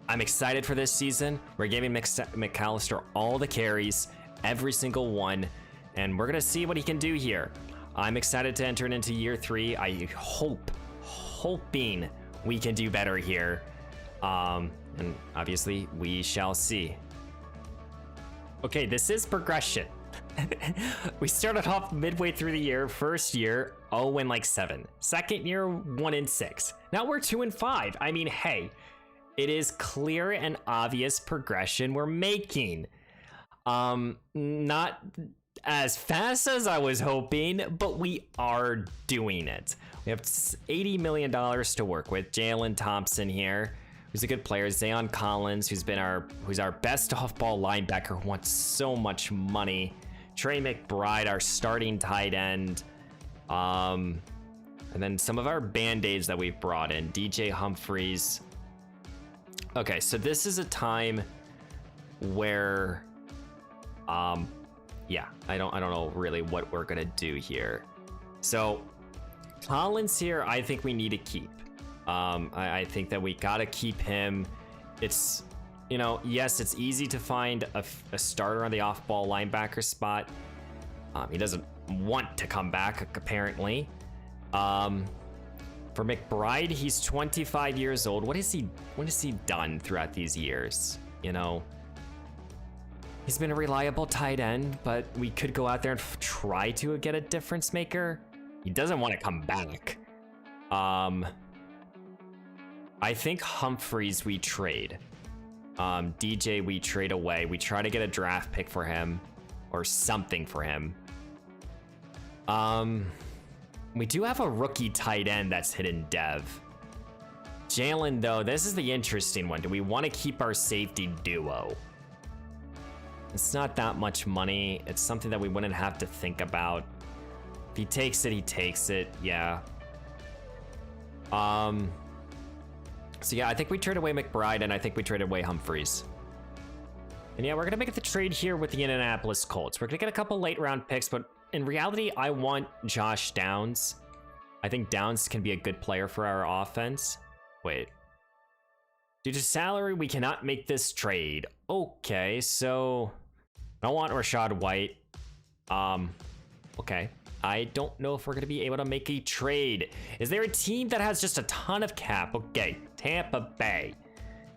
I'm excited for this season. We're giving McAllister all the carries, every single one, and we're going to see what he can do here. I'm excited to enter into year 3. I hope hoping we can do better here. And obviously we shall see. Okay, this is progression. We started off midway through the year, first year, 0-7. Second year, 1-6. Now we're 2-5. I mean, hey, it is clear and obvious progression we're making. Not as fast as I was hoping, but we are doing it. We have $80 million to work with. Jalen Thompson here, who's a good player. Zayon Collins, who's our best off-ball linebacker, who wants so much money. Trey McBride, our starting tight end. And then some of our band-aids that we've brought in. DJ Humphries. Okay, so this is a time where, yeah, I don't know really what we're gonna do here. So Collins here, I think we need to keep. I think that we gotta keep him. It's, you know, yes, it's easy to find a starter on the off-ball linebacker spot. He doesn't want to come back, apparently. For McBride, he's 25 years old. What has he done throughout these years? You know, he's been a reliable tight end, but we could go out there and try to get a difference maker. He doesn't want to come back. I think Humphries we trade. DJ we trade away. We try to get a draft pick for him or something for him. We do have a rookie tight end that's hidden dev. Jalen, though, this is the interesting one. Do we want to keep our safety duo? It's not that much money. It's something that we wouldn't have to think about. If he takes it, he takes it. Yeah. So yeah, I think we trade away McBride, and I think we trade away Humphries. And yeah, we're gonna make the trade here with the Indianapolis Colts. We're gonna get a couple late round picks, but in reality, I want Josh Downs. I think Downs can be a good player for our offense. Wait. Due to salary, we cannot make this trade. Okay, so I don't want Rashad White. Okay. I don't know if we're gonna be able to make a trade. Is there a team that has just a ton of cap? Okay, Tampa Bay.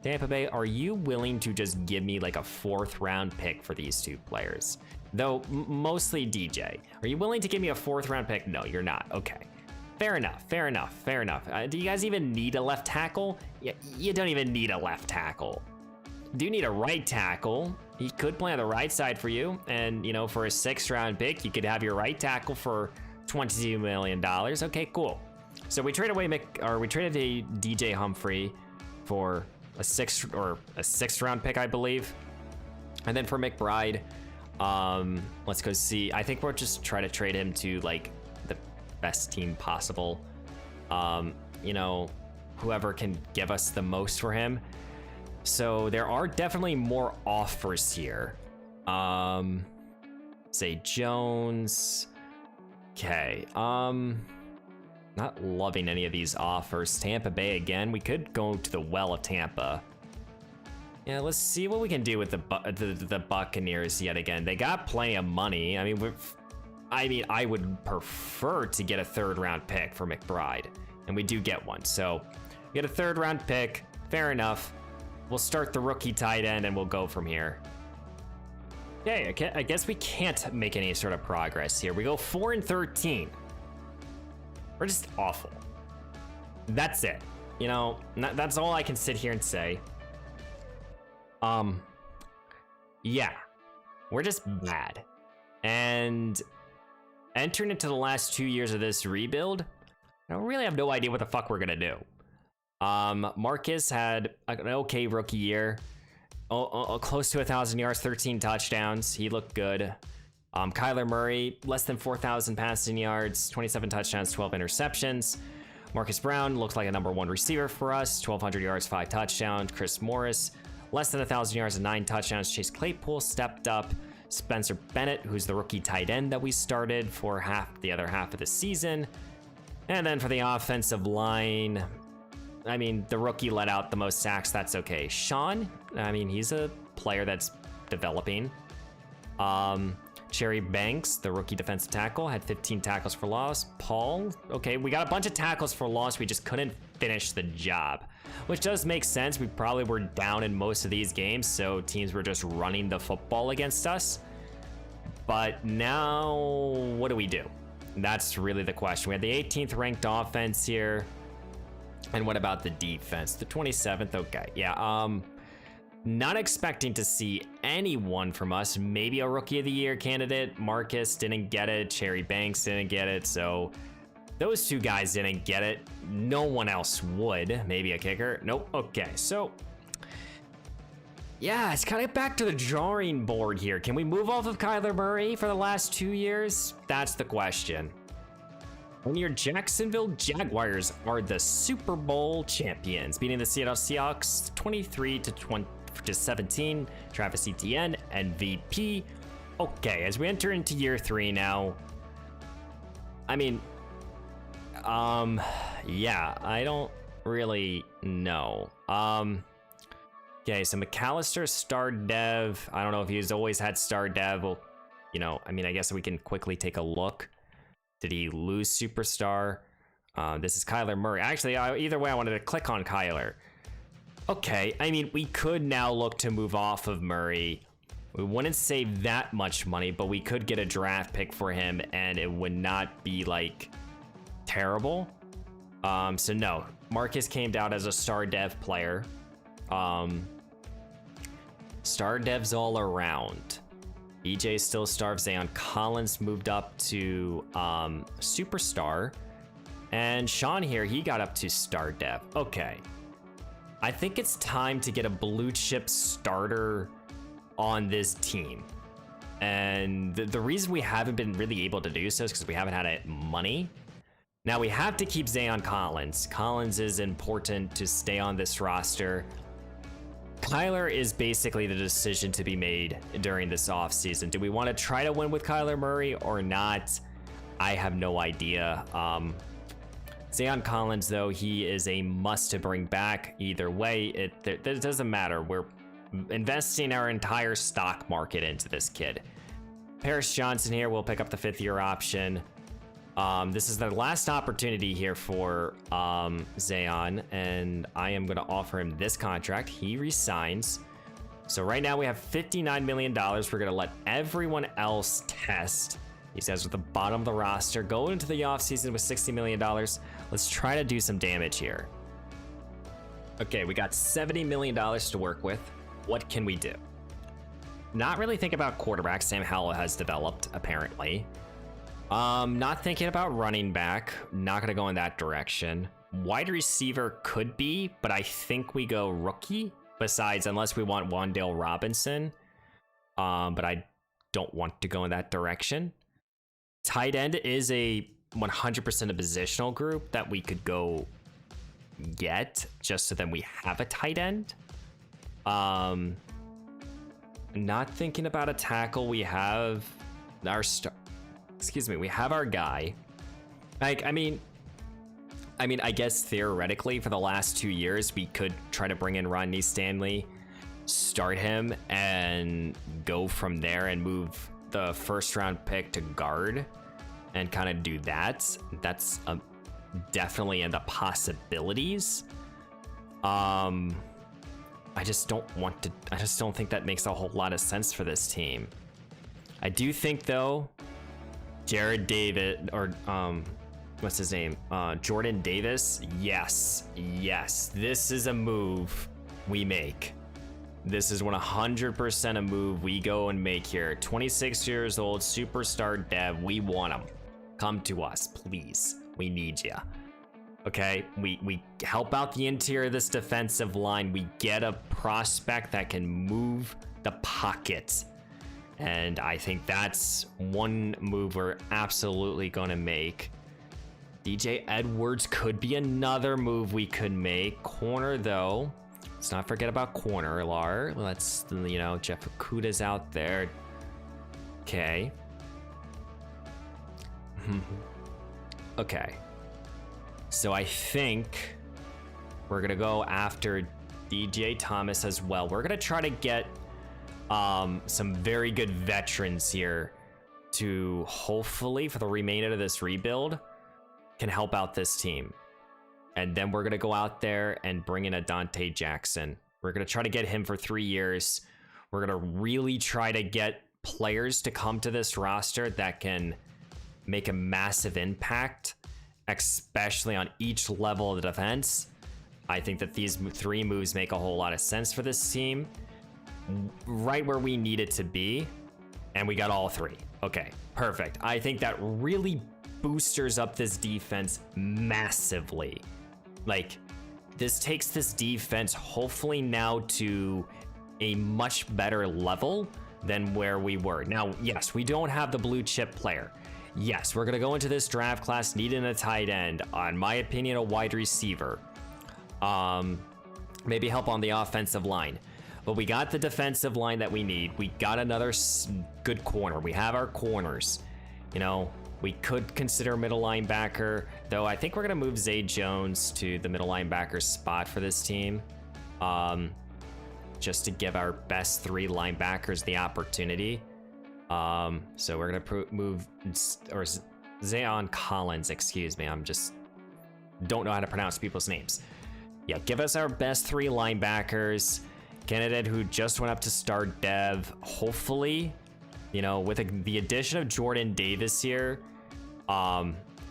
Tampa Bay, are you willing to just give me like a 4th round pick for these two players? Though mostly DJ. Are you willing to give me a 4th round pick? No, you're not. Okay. Fair enough, fair enough, fair enough. Do you guys even need a left tackle? Yeah, you don't even need a left tackle. You do need a right tackle. He could play on the right side for you. And, you know, for a 6th round pick, you could have your right tackle for $22 million. Okay, cool. So we traded away we traded a DJ Humphrey for a 6th round pick, I believe. And then for McBride, let's go see. I think we'll just try to trade him to like the best team possible. You know, whoever can give us the most for him. So there are definitely more offers here. Say Jones. Okay. Not loving any of these offers. Tampa Bay again. We could go to the well of Tampa. Yeah, let's see what we can do with the Buccaneers yet again. They got plenty of money. I mean, I would prefer to get a 3rd round pick for McBride, and we do get one. So we get a 3rd round pick. Fair enough. We'll start the rookie tight end, and we'll go from here. Okay, I guess we can't make any sort of progress here. We go 4-13. We're just awful. That's it. You know, that's all I can sit here and say. Yeah, we're just bad. And entering into the last 2 years of this rebuild, I don't really have no idea what the fuck we're gonna do. Marcus had an okay rookie year. Close to 1,000 yards, 13 touchdowns. He looked good. Kyler Murray, less than 4,000 passing yards, 27 touchdowns, 12 interceptions. Marcus Brown looked like a #1 receiver for us, 1,200 yards, 5 touchdowns. Chris Morris, less than 1,000 yards and 9 touchdowns. Chase Claypool stepped up. Spencer Bennett, who's the rookie tight end that we started for the other half of the season. And then for the offensive line, I mean, the rookie let out the most sacks. That's okay. Sean, I mean, he's a player that's developing. Cherry Banks, the rookie defensive tackle, had 15 tackles for loss. Paul, okay, we got a bunch of tackles for loss. We just couldn't finish the job, which does make sense. We probably were down in most of these games, so teams were just running the football against us. But now, what do we do? That's really the question. We had the 18th ranked offense here. And what about the defense? The 27th, okay, yeah. Not expecting to see anyone from us. Maybe a rookie of the year candidate. Marcus didn't get it. Cherry Banks didn't get it. So those two guys didn't get it. No one else would. Maybe a kicker. Nope. Okay. So yeah, it's kind of back to the drawing board here. Can we move off of Kyler Murray for the last 2 years? That's the question. When your Jacksonville Jaguars are the Super Bowl champions, beating the Seattle Seahawks 23-17. Travis Etienne, MVP. Okay, as we enter into year 3 now, I mean, yeah, I don't really know. Okay, so McAllister, star dev. I don't know if he's always had star dev. Well, you know, I mean, I guess we can quickly take a look. Did he lose superstar? This is Kyler Murray. Actually, either way, I wanted to click on Kyler. Okay, I mean, we could now look to move off of Murray. We wouldn't save that much money, but we could get a draft pick for him, and it would not be, like, terrible. So no, Marcus came out as a star dev player. Star devs all around. EJ still star. Zayon Collins moved up to superstar, and Sean here, he got up to star dev. Okay, I think it's time to get a blue chip starter on this team, and the reason we haven't been really able to do so is because we haven't had money. Now we have to keep Zayon Collins. Collins is important to stay on this roster. Kyler is basically the decision to be made during this offseason. Do we want to try to win with Kyler Murray or not? I have no idea. Zayon Collins, though, he is a must to bring back. Either way, it doesn't matter. We're investing our entire stock market into this kid. Paris Johnson here will pick up the 5th-year option. This is the last opportunity here for Zayon, and I am going to offer him this contract. He resigns. So right now we have $59 million. We're going to let everyone else test. He says with the bottom of the roster, go into the offseason with $60 million. Let's try to do some damage here. Okay, we got $70 million to work with. What can we do? Not really think about quarterback. Sam Howell has developed, apparently. Not thinking about running back. Not gonna go in that direction. Wide receiver could be, but I think we go rookie. Besides, unless we want Wan'Dale Robinson. But I don't want to go in that direction. Tight end is a 100% a positional group that we could go get, just so then we have a tight end. Not thinking about a tackle. We have our we have our guy. Like, I mean, I guess theoretically for the last 2 years, we could try to bring in Rodney Stanley, start him, and go from there and move the 1st-round pick to guard and kind of do that. That's definitely in the possibilities. I just don't think that makes a whole lot of sense for this team. I do think, though, Jared David, or what's his name? Jordan Davis. Yes. This is a move we make. This is 100% a move we go and make here. 26 years old, superstar dev. We want him. Come to us, please. We need you. Okay, we help out the interior of this defensive line. We get a prospect that can move the pocket. And I think that's one move we're absolutely going to make. DJ Edwards could be another move we could make. Corner, though. Let's not forget about corner, Lar. Let's, you know, Jeff Okuda's out there. Okay. Okay. So I think we're going to go after DJ Thomas as well. We're going to try to get some very good veterans here to hopefully, for the remainder of this rebuild, can help out this team. And then we're going to go out there and bring in a Dante Jackson. We're going to try to get him for 3 years. We're going to really try to get players to come to this roster that can make a massive impact, especially on each level of the defense. I think that these 3 moves make a whole lot of sense for this team. Right where we need it to be. And we got all 3. Okay, perfect. I think that really boosters up this defense massively. Like, this takes this defense hopefully now to a much better level than where we were. Now, yes, we don't have the blue chip player. Yes, we're going to go into this draft class needing a tight end. In my opinion, a wide receiver. Maybe help on the offensive line. But we got the defensive line that we need. We got another good corner. We have our corners. You know, we could consider middle linebacker, though I think we're going to move Zay Jones to the middle linebacker spot for this team. Just to give our best 3 linebackers the opportunity. So we're going to move, or Zayon Collins, excuse me. I'm just don't know how to pronounce people's names. Yeah, give us our best 3 linebackers. Candidate who just went up to start dev. Hopefully, you know, with the addition of Jordan Davis here,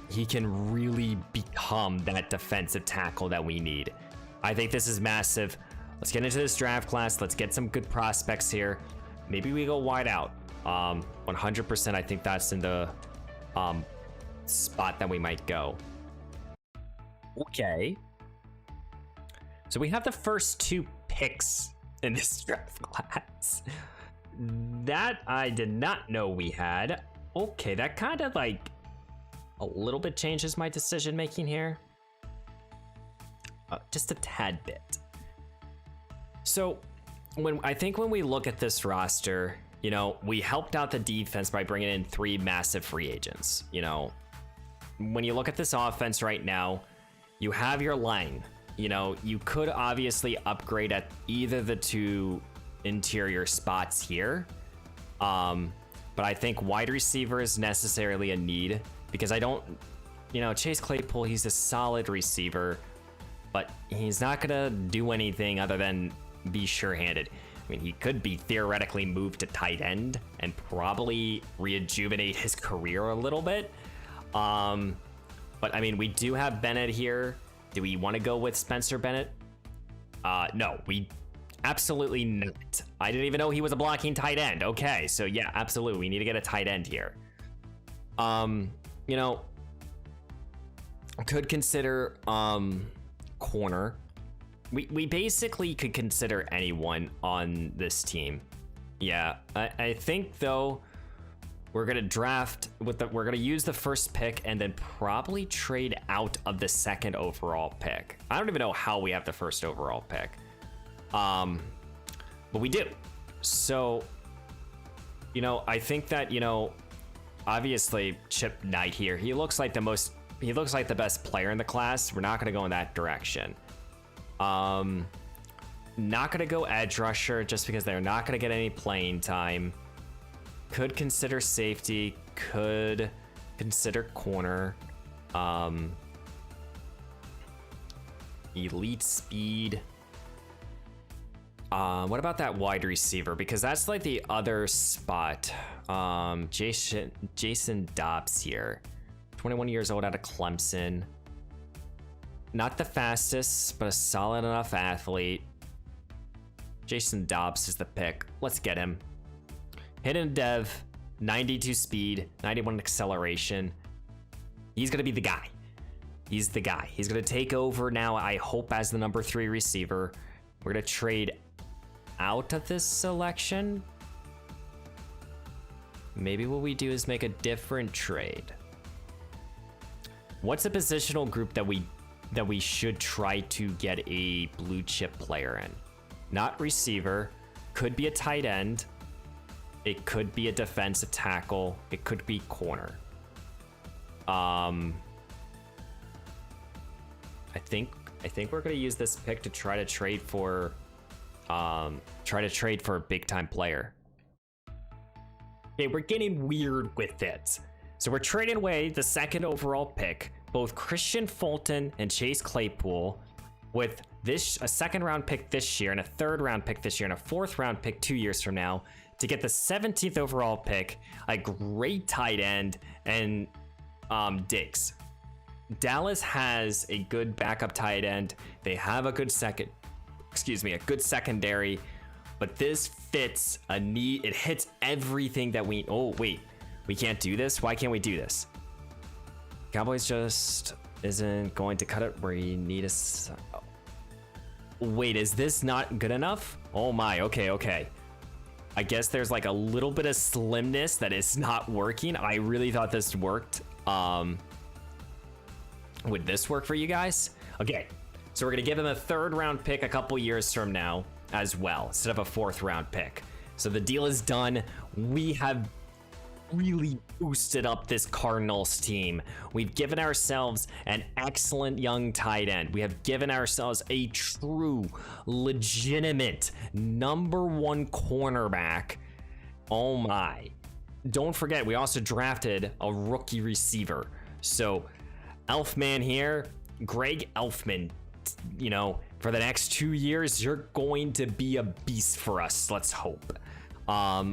he can really become that defensive tackle that we need. I think this is massive. Let's get into this draft class. Let's get some good prospects here. Maybe we go wide out. 100%, I think that's in the spot that we might go. Okay. So we have the first 2 picks in this draft class. That I did not know we had. Okay, that kind of like a little bit changes my decision making here. Just a tad bit. So I think when we look at this roster, you know, we helped out the defense by bringing in 3 massive free agents. You know, when you look at this offense right now, you have your line. You know, you could obviously upgrade at either the 2 interior spots here. But I think wide receiver is necessarily a need because I don't, you know, Chase Claypool, he's a solid receiver, but he's not going to do anything other than be sure-handed. I mean, he could be theoretically moved to tight end and probably rejuvenate his career a little bit. But I mean, we do have Bennett here. Do we want to go with Spencer Bennett? No, we absolutely not. I didn't even know he was a blocking tight end. Okay, so yeah, absolutely. We need to get a tight end here. You know, could consider corner. We basically could consider anyone on this team. Yeah, I think though we're gonna draft we're gonna use the first pick and then probably trade out of the 2nd overall pick. I don't even know how we have the 1st overall pick, but we do. So, you know, I think that, you know, obviously Chip Knight here, he looks like the best player in the class. We're not gonna go in that direction. Not gonna go edge rusher just because they're not gonna get any playing time. Could consider safety, could consider corner, elite speed. What about that wide receiver? Because that's like the other spot. Jason Dobbs here, 21 years old out of Clemson. Not the fastest, but a solid enough athlete. Jason Dobbs is the pick. Let's get him. Hidden dev, 92 speed, 91 acceleration. He's going to be the guy. He's the guy. He's going to take over now, I hope, as the number 3 receiver. We're going to trade out of this selection. Maybe what we do is make a different trade. What's a positional group that we should try to get a blue chip player in? Not receiver. Could be a tight end. It could be a defensive tackle. It could be corner. I think we're gonna use this pick to try to trade for a big time player. Okay, we're getting weird with it. So we're trading away the 2nd overall pick, both Christian Fulton and Chase Claypool, with a 2nd round pick this year and a 3rd round pick this year and a 4th round pick 2 years from now to get the 17th overall pick, a great tight end, and Diggs. Dallas has a good backup tight end. They have a good secondary, but this fits a need. It hits everything that we. Oh wait, we can't do this. Why can't we do this? Cowboys just isn't going to cut it where you need us. Wait, is this not good enough? Oh my. Okay. I guess there's like a little bit of slimness that is not working. I really thought this worked. Would this work for you guys? Okay, so we're gonna give him a 3rd round pick a couple years from now as well, instead of a 4th round pick. So the deal is done. We have really boosted up this Cardinals team. We've given ourselves an excellent young tight end. We have given ourselves a true, legitimate #1 cornerback. Oh my. Don't forget, we also drafted a rookie receiver. So Elfman here, Greg Elfman, you know, for the next 2 years, you're going to be a beast for us. Let's hope.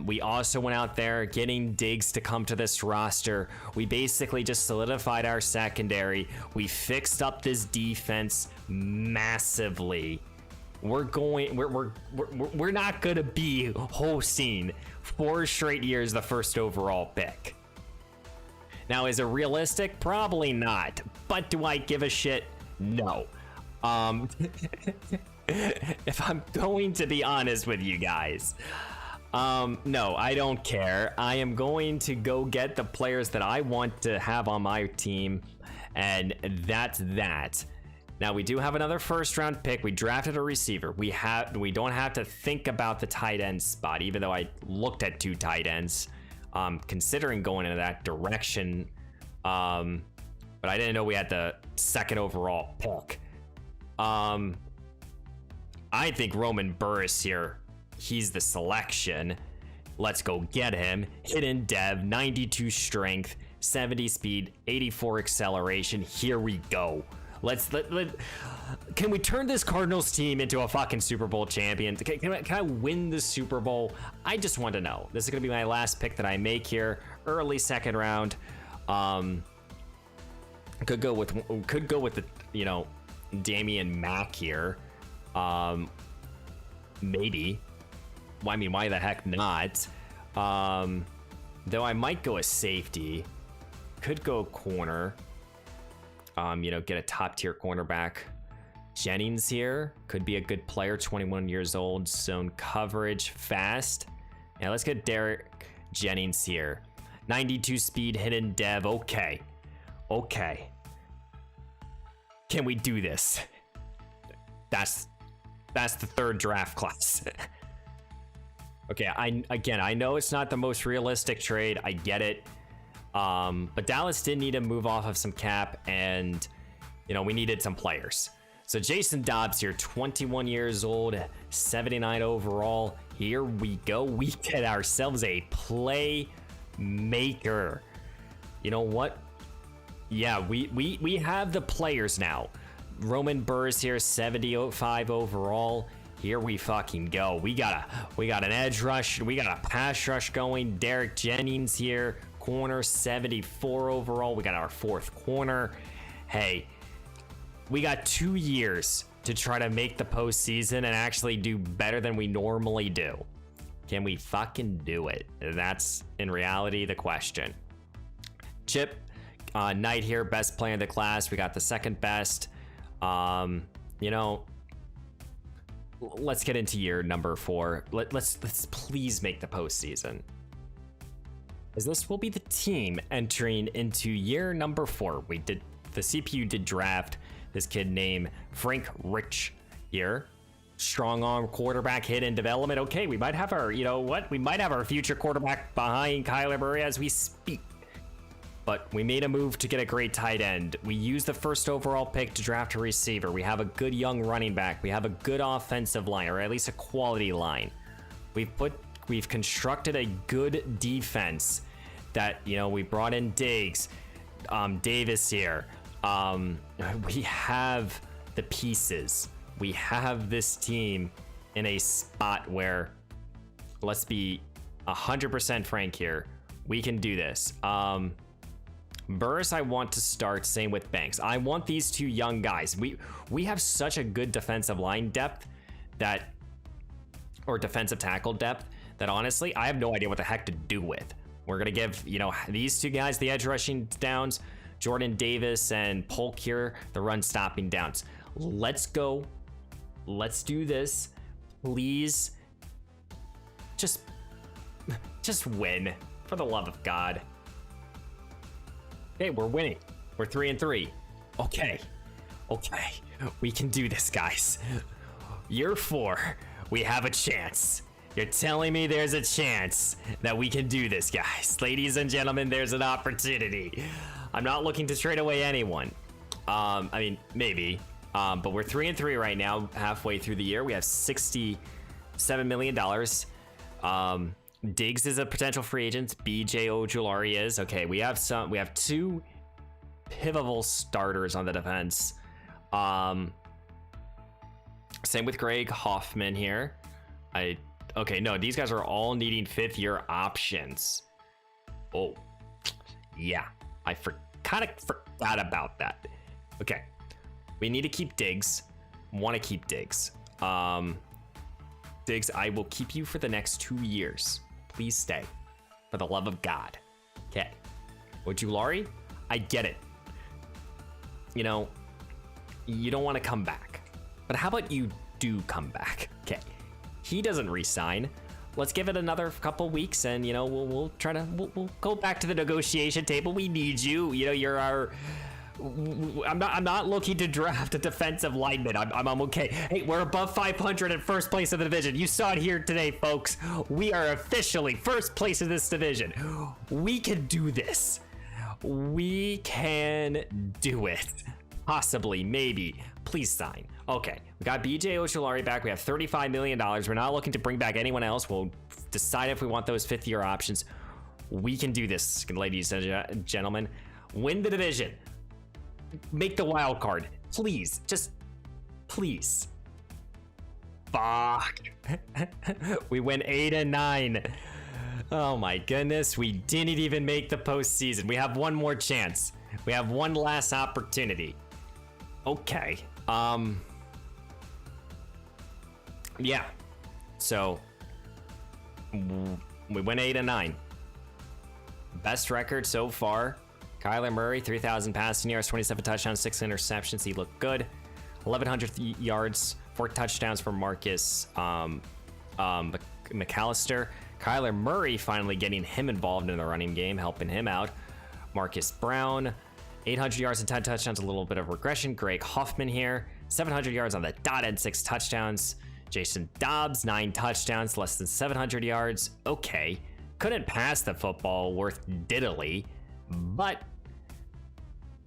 We also went out there getting Diggs to come to this roster. We basically just solidified our secondary. We fixed up this defense massively. We're not gonna be hosting 4 straight years the 1st overall pick. Now, is it realistic? Probably not. But do I give a shit? No. If I'm going to be honest with you guys, no, I don't care. I am going to go get the players that I want to have on my team, and that's that. Now, we do have another 1st round pick. We drafted a receiver. We don't have to think about the tight end spot, even though I looked at 2 tight ends, considering going into that direction. But I didn't know we had the 2nd overall pick. I think Roman Burris here, he's the selection. Let's go get him. Hidden dev, 92 strength, 70 speed, 84 acceleration. Here we go. Can we turn this Cardinals team into a fucking Super Bowl champion? Can I win the Super Bowl? I just want to know. This is gonna be my last pick that I make here. Early 2nd round. Could go with the, you know, Damian Mack here. Maybe. Well, I mean, why the heck not? Though I might go a safety. Could go corner. You know, get a top tier cornerback. Jennings here could be a good player, 21 years old, zone coverage, fast. Yeah, let's get Derek Jennings here. 92 speed, hidden dev. Okay. Can we do this? That's the 3rd draft class. Okay, I know it's not the most realistic trade. I get it. But Dallas did need to move off of some cap, and you know, we needed some players. So Jason Dobbs here, 21 years old, 79 overall. Here we go. We get ourselves a playmaker. You know what? Yeah, we have the players now. Roman Burrs here, 75 overall. Here we fucking go. We got an edge rush. We got a pass rush going. Derek Jennings here, corner, 74 overall. We got our 4th corner. Hey, we got 2 years to try to make the postseason and actually do better than we normally do. Can we fucking do it? That's in reality the question. Chip Knight here, best player in the class. We got the 2nd best. You know, let's get into year number 4. Let's please make the postseason, as this will be the team entering into year number 4. The CPU did draft this kid named Frank Rich here. Strong arm quarterback, hidden development. Okay, we might have our, you know what? We might have our future quarterback behind Kyler Murray as we speak. But we made a move to get a great tight end. We used the 1st overall pick to draft a receiver. We have a good young running back. We have a good offensive line, or at least a quality line. We We've constructed a good defense that, you know, we brought in Diggs, Davis here. We have the pieces. We have this team in a spot where, let's be 100% frank here, we can do this. Burris, I want to start. Same with Banks. I want these two young guys. We have such a good defensive line depth that, or defensive tackle depth, that honestly, I have no idea what the heck to do with. We're gonna give, you know, these two guys the edge rushing downs, Jordan Davis and Polk here the run stopping downs. Let's go. Let's do this. Please, just win, for the love of God. Okay, we're winning. We're 3-3. Okay, we can do this, guys. Year 4, we have a chance. You're telling me there's a chance that we can do this, guys. Ladies and gentlemen, there's an opportunity. I'm not looking to trade away anyone. I mean, maybe. But we're 3-3 right now, halfway through the year. We have $67 million. Diggs is a potential free agent. BJ Ojulari is. Okay, we have two pivotal starters on the defense. Same with Greg Hoffman here. Okay, no, these guys are all needing 5th-year options. Oh, yeah, I kind of forgot about that. Okay, we need to keep Diggs. Want to keep Diggs. Diggs, I will keep you for the next 2 years. Please stay, for the love of God. Okay, Ojulari, I get it. You know, you don't want to come back, but how about you do come back? Okay, he doesn't resign. Let's give it another couple weeks, and you know, we'll try to we'll go back to the negotiation table. We need you. You know, you're our. I'm not looking to draft a defensive lineman. I'm okay. Hey, we're above 500 in first place in the division. You saw it here today, folks. We are officially first place in this division. We can do this. We can do it. Possibly, maybe. Please sign. Okay, we got BJ Ojulari back. We have $35 million. We're not looking to bring back anyone else. We'll decide if we want those 5th-year options. We can do this, ladies and gentlemen. Win the division. Make the wild card, please. Just please. Fuck. We went 8-9. Oh my goodness, we didn't even make the postseason. We have one more chance. We have one last opportunity. Okay. Yeah. So we went 8-9. Best record so far. Kyler Murray, 3,000 passing yards, 27 touchdowns, 6 interceptions. He looked good. 1,100 yards, 4 touchdowns for Marcus McAllister. Kyler Murray finally getting him involved in the running game, helping him out. Marcus Brown, 800 yards and 10 touchdowns, a little bit of regression. Greg Hoffman here, 700 yards on the dot and 6 touchdowns. Jason Dobbs, 9 touchdowns, less than 700 yards. Okay, couldn't pass the football worth diddly, but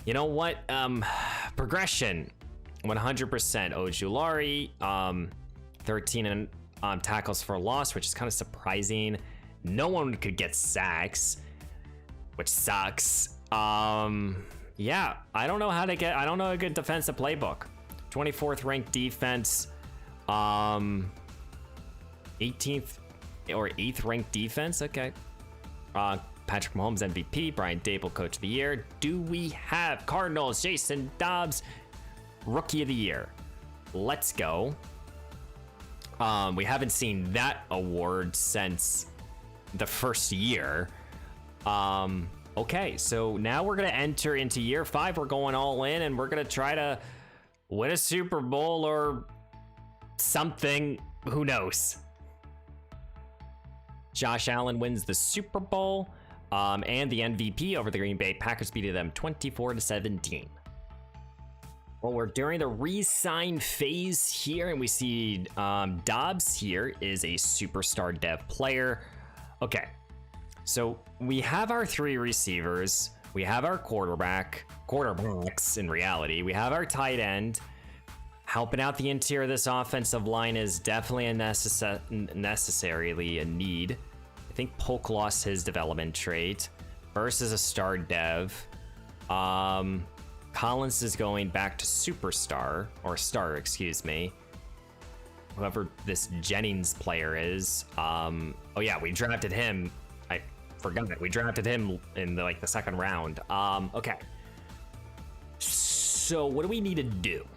you know what? Progression, 100%. Ojulari, 13 tackles for loss, which is kind of surprising. No one could get sacks, which sucks. Yeah, I don't know a good defensive playbook. 24th ranked defense, 18th or 8th ranked defense. Okay. Patrick Mahomes MVP, Brian Dable Coach of the Year. Do we have Cardinals? Jason Dobbs Rookie of the Year. Let's go. We haven't seen that award since the first year. Okay, so now we're gonna enter into year 5. We're going all in, and we're gonna try to win a Super Bowl or something. Who knows? Josh Allen wins the Super Bowl and the MVP over the Green Bay Packers, beating them 24-17. Well, we're during the re-sign phase here, and we see Dobbs here is a superstar dev player. Okay, so we have our 3 receivers. We have our quarterbacks in reality. We have our tight end. Helping out the interior of this offensive line is definitely necessarily a need. I think Polk lost his development trait. Versus a star dev. Collins is going back to superstar, or star, excuse me. Whoever this Jennings player is. Oh yeah, we drafted him. I forgot it. We drafted him in the second round. Okay. So what do we need to do?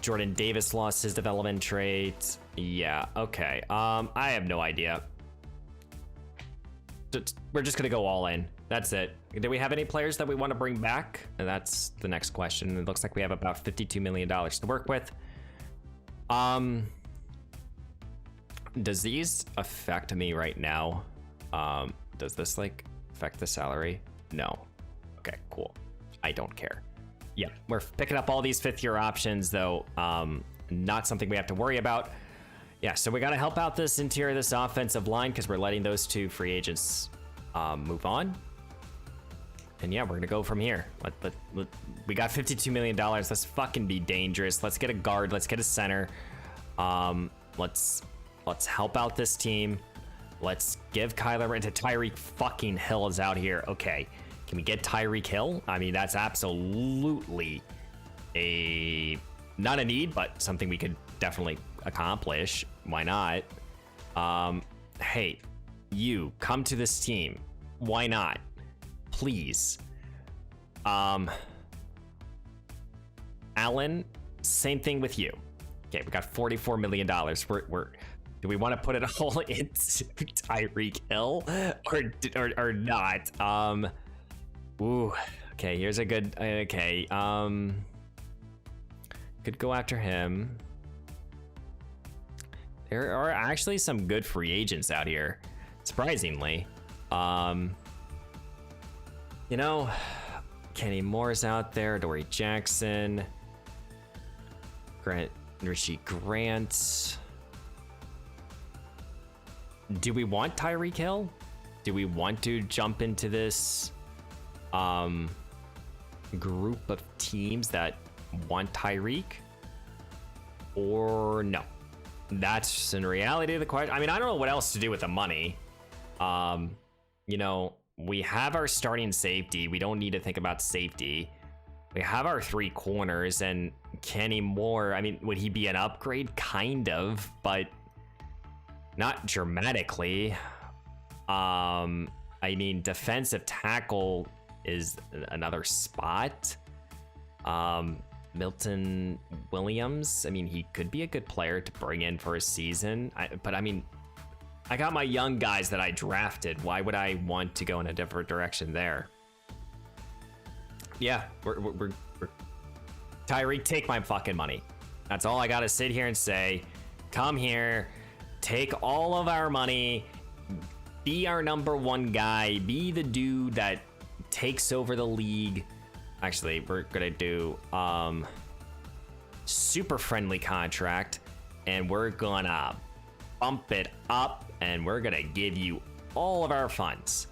Jordan Davis lost his development trait. Yeah, okay. I have no idea. We're just gonna go all in. That's it. Do we have any players that we want to bring back? And that's the next question. It looks like we have about $52 million to work with. Does these affect me right now? Does this affect the salary? No. Okay, cool. I don't care. Yeah, we're picking up all these 5th-year options though. Not something we have to worry about. Yeah, so we got to help out this interior, this offensive line, because we're letting those 2 free agents move on. And yeah, we're gonna go from here. We got $52 million. Let's fucking be dangerous. Let's get a guard. Let's get a center. Let's help out this team. Let's give Kyler into Tyreek fucking Hill is out here. Okay, can we get Tyreek Hill? I mean, that's absolutely not a need, but something we could definitely accomplish. Why not? Hey, you come to this team. Why not? Please. Allen, same thing with you. Okay, we got $44 million. Do we want to put it all into Tyreek Hill or not? Ooh, okay, here's a good, okay. Could go after him. There are actually some good free agents out here, surprisingly. You know, Kenny Moore's out there, Dory Jackson, Richie Grant. Do we want Tyreek Hill? Do we want to jump into this group of teams that want Tyreek? Or no? That's in reality the question. I mean, I don't know what else to do with the money. You know, we have our starting safety. We don't need to think about safety. We have our 3 corners, and Kenny Moore, I mean, would he be an upgrade? Kind of, but not dramatically. I mean, defensive tackle is another spot. Milton Williams, I mean, he could be a good player to bring in for a season. But I mean, I got my young guys that I drafted. Why would I want to go in a different direction there? Yeah, we're Tyreek, take my fucking money. That's all I gotta sit here and say. Come here, take all of our money, be our #1 guy, be the dude that takes over the league. Actually, we're gonna do super friendly contract, and we're gonna bump it up, and we're gonna give you all of our funds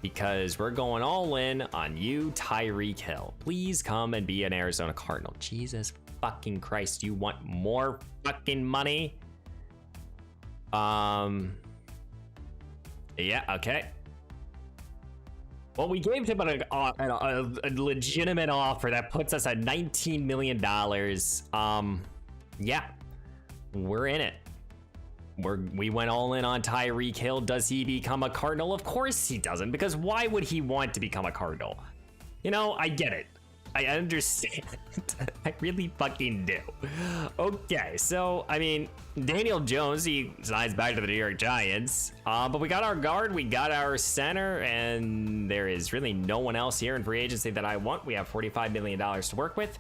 because we're going all in on you, Tyreek Hill. Please come and be an Arizona Cardinal. Jesus fucking Christ, you want more fucking money? Yeah, okay. Well, we gave him a legitimate offer that puts us at $19 million. Yeah, we're in it. We went all in on Tyreek Hill. Does he become a Cardinal? Of course he doesn't, because why would he want to become a Cardinal? You know, I get it. I understand. I really fucking do. Okay, so, I mean, Daniel Jones, he signs back to the New York Giants. But we got our guard, we got our center, and there is really no one else here in free agency that I want. We have $45 million to work with.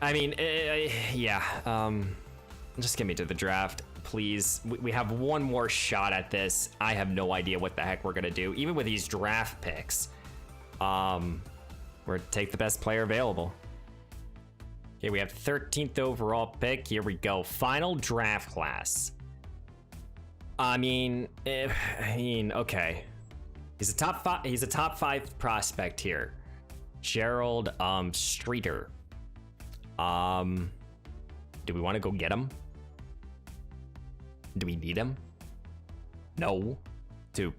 I mean, yeah. Just get me to the draft, please. We have one more shot at this. I have no idea what the heck we're gonna do, even with these draft picks. We're take the best player available. Okay, we have 13th overall pick. Here we go. Final draft class. I mean, okay. He's a top five prospect here. Gerald Streeter. Do we want to go get him? Do we need him? No. To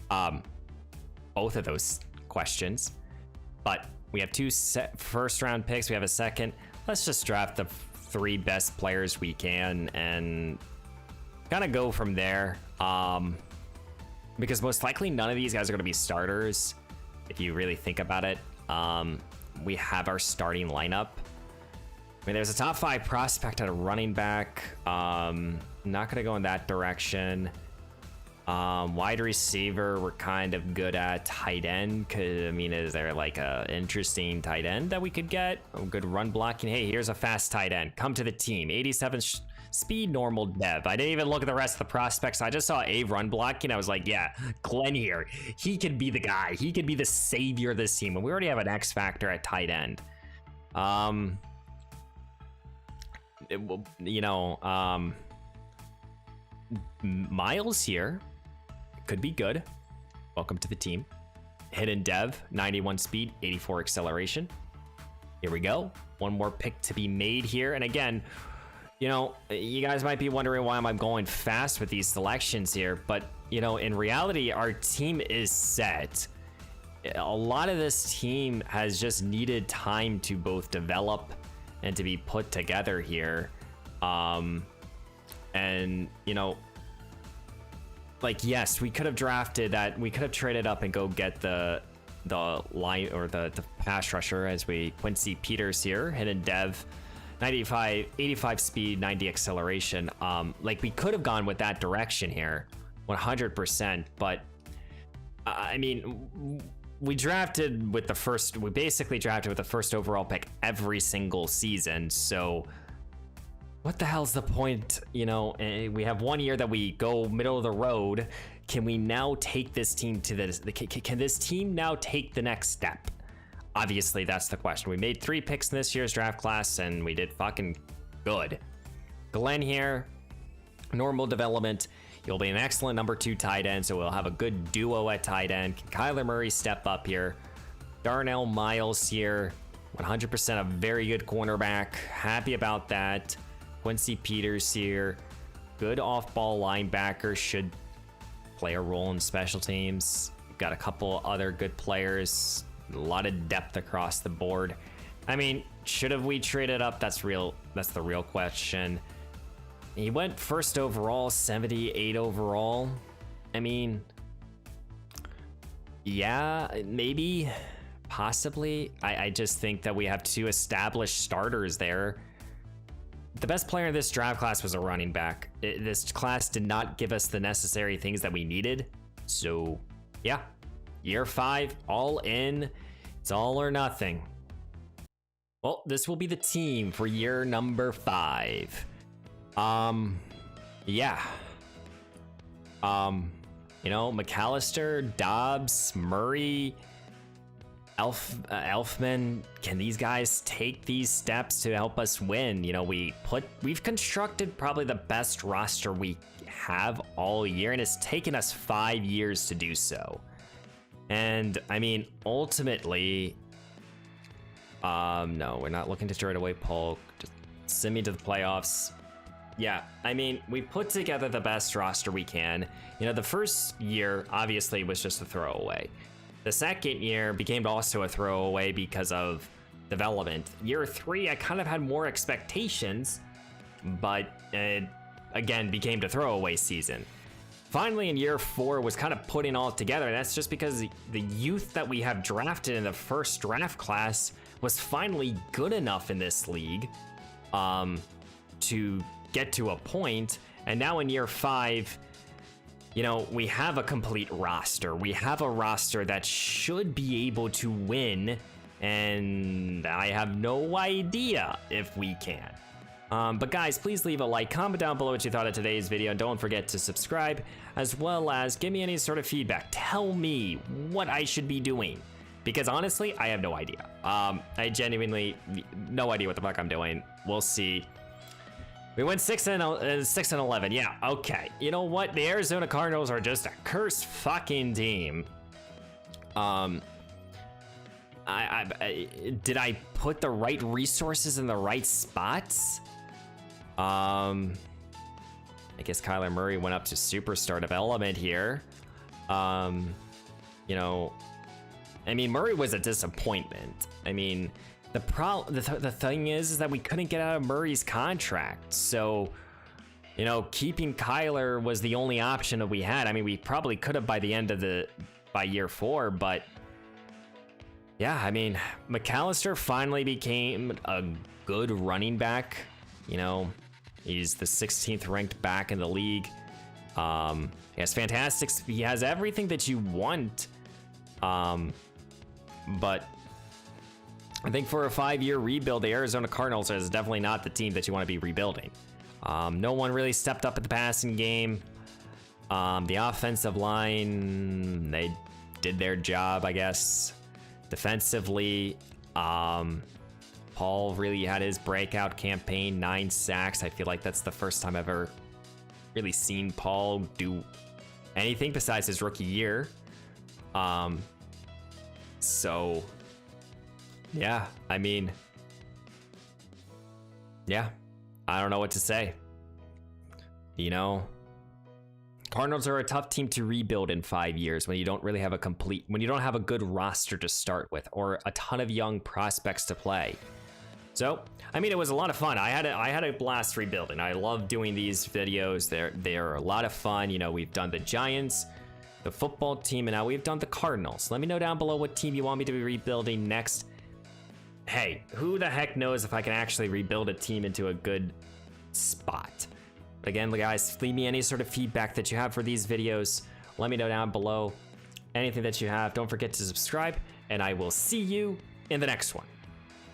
both of those questions. But we have 2 first round picks. We have a second. Let's just draft the 3 best players we can and kind of go from there. Because most likely none of these guys are going to be starters. If you really think about it, we have our starting lineup. I mean, there's a top 5 prospect at a running back. Not going to go in that direction. Wide receiver, we're kind of good at. Tight end, I mean, is there like a interesting tight end that we could get? A good run blocking. Hey, here's a fast tight end. Come to the team. 87 speed, normal dev. I didn't even look at the rest of the prospects. I just saw a run blocking. I was like, yeah, Glenn here. He could be the guy. He could be the savior of this team. And we already have an X factor at tight end. Miles here could be good. Welcome to the team. Hidden dev, 91 speed, 84 acceleration. Here we go. One more pick to be made here. And again, you know, you guys might be wondering why I'm going fast with these selections here, but you know, in reality, our team is set. A lot of this team has just needed time to both develop and to be put together here. And you know, like, yes, we could have drafted that. We could have traded up and go get the line or the pass rusher as we Quincy Peters here, hidden dev, 85 speed, 90 acceleration. Like, we could have gone with that direction here 100%, but I mean, we drafted with the first, we basically drafted with the first overall pick every single season. So what the hell's the point? You know, we have 1 year that we go middle of the road. Can we now take this team to this? Can this team now take the next step? Obviously, that's the question. We made 3 picks in this year's draft class, and we did fucking good. Glenn here, normal development. He'll be an excellent number 2 tight end, so we'll have a good duo at tight end. Can Kyler Murray step up here? Darnell Miles here, 100% a very good cornerback. Happy about that. Quincy Peters here, good off-ball linebacker, should play a role in special teams. We've got a couple other good players, a lot of depth across the board. I mean, should have we traded up? That's the real question. He went first overall, 78 overall. I mean, yeah, maybe, possibly. I just think that we have 2 established starters there. The best player in this draft class was a running back. This class did not give us the necessary things that we needed. So yeah, year 5, all in. It's all or nothing. Well, this will be the team for year number 5. Yeah. You know, McAllister, Dobbs, Murray, Elfman, can these guys take these steps to help us win? You know, we've constructed probably the best roster we have all year, and it's taken us 5 years to do so. And I mean, ultimately, no, we're not looking to trade away Polk. Just send me to the playoffs. Yeah, I mean, we put together the best roster we can. You know, the first year obviously was just a throwaway. The second year became also a throwaway because of development. Year 3, I kind of had more expectations, but it again became the throwaway season. Finally, in year 4 was kind of putting all together. That's just because the youth that we have drafted in the first draft class was finally good enough in this league to get to a point. And now in year 5, you know, we have a complete roster. We have a roster that should be able to win, and I have no idea if we can. But guys, please leave a like, comment down below what you thought of today's video, and don't forget to subscribe, as well as give me any sort of feedback. Tell me what I should be doing, because honestly, I have no idea. I genuinely no idea what the fuck I'm doing. We'll see. We went 6-11. Yeah, okay. You know what? The Arizona Cardinals are just a cursed fucking team. Did I put the right resources in the right spots? I guess Kyler Murray went up to superstar development here. You know, I mean, Murray was a disappointment. I mean, the thing is that we couldn't get out of Murray's contract. So, you know, keeping Kyler was the only option that we had. I mean, we probably could have by year 4, but yeah, I mean, McAllister finally became a good running back. You know, he's the 16th ranked back in the league. He has fantastic. He has everything that you want. But I think for a 5-year rebuild, the Arizona Cardinals is definitely not the team that you want to be rebuilding. No one really stepped up at the passing game. The offensive line, they did their job, I guess. Defensively, Paul really had his breakout campaign, 9 sacks. I feel like that's the first time I've ever really seen Paul do anything besides his rookie year. So yeah, I mean, yeah, I don't know what to say. You know, Cardinals are a tough team to rebuild in 5 years when you don't really have when you don't have a good roster to start with or a ton of young prospects to play. So, I mean, it was a lot of fun. I had a blast rebuilding. I love doing these videos. They're a lot of fun. You know, we've done the Giants, the football team, and now we've done the Cardinals. Let me know down below what team you want me to be rebuilding next. Hey, who the heck knows if I can actually rebuild a team into a good spot. But again, guys, leave me any sort of feedback that you have for these videos. Let me know down below. Anything that you have, don't forget to subscribe, and I will see you in the next one.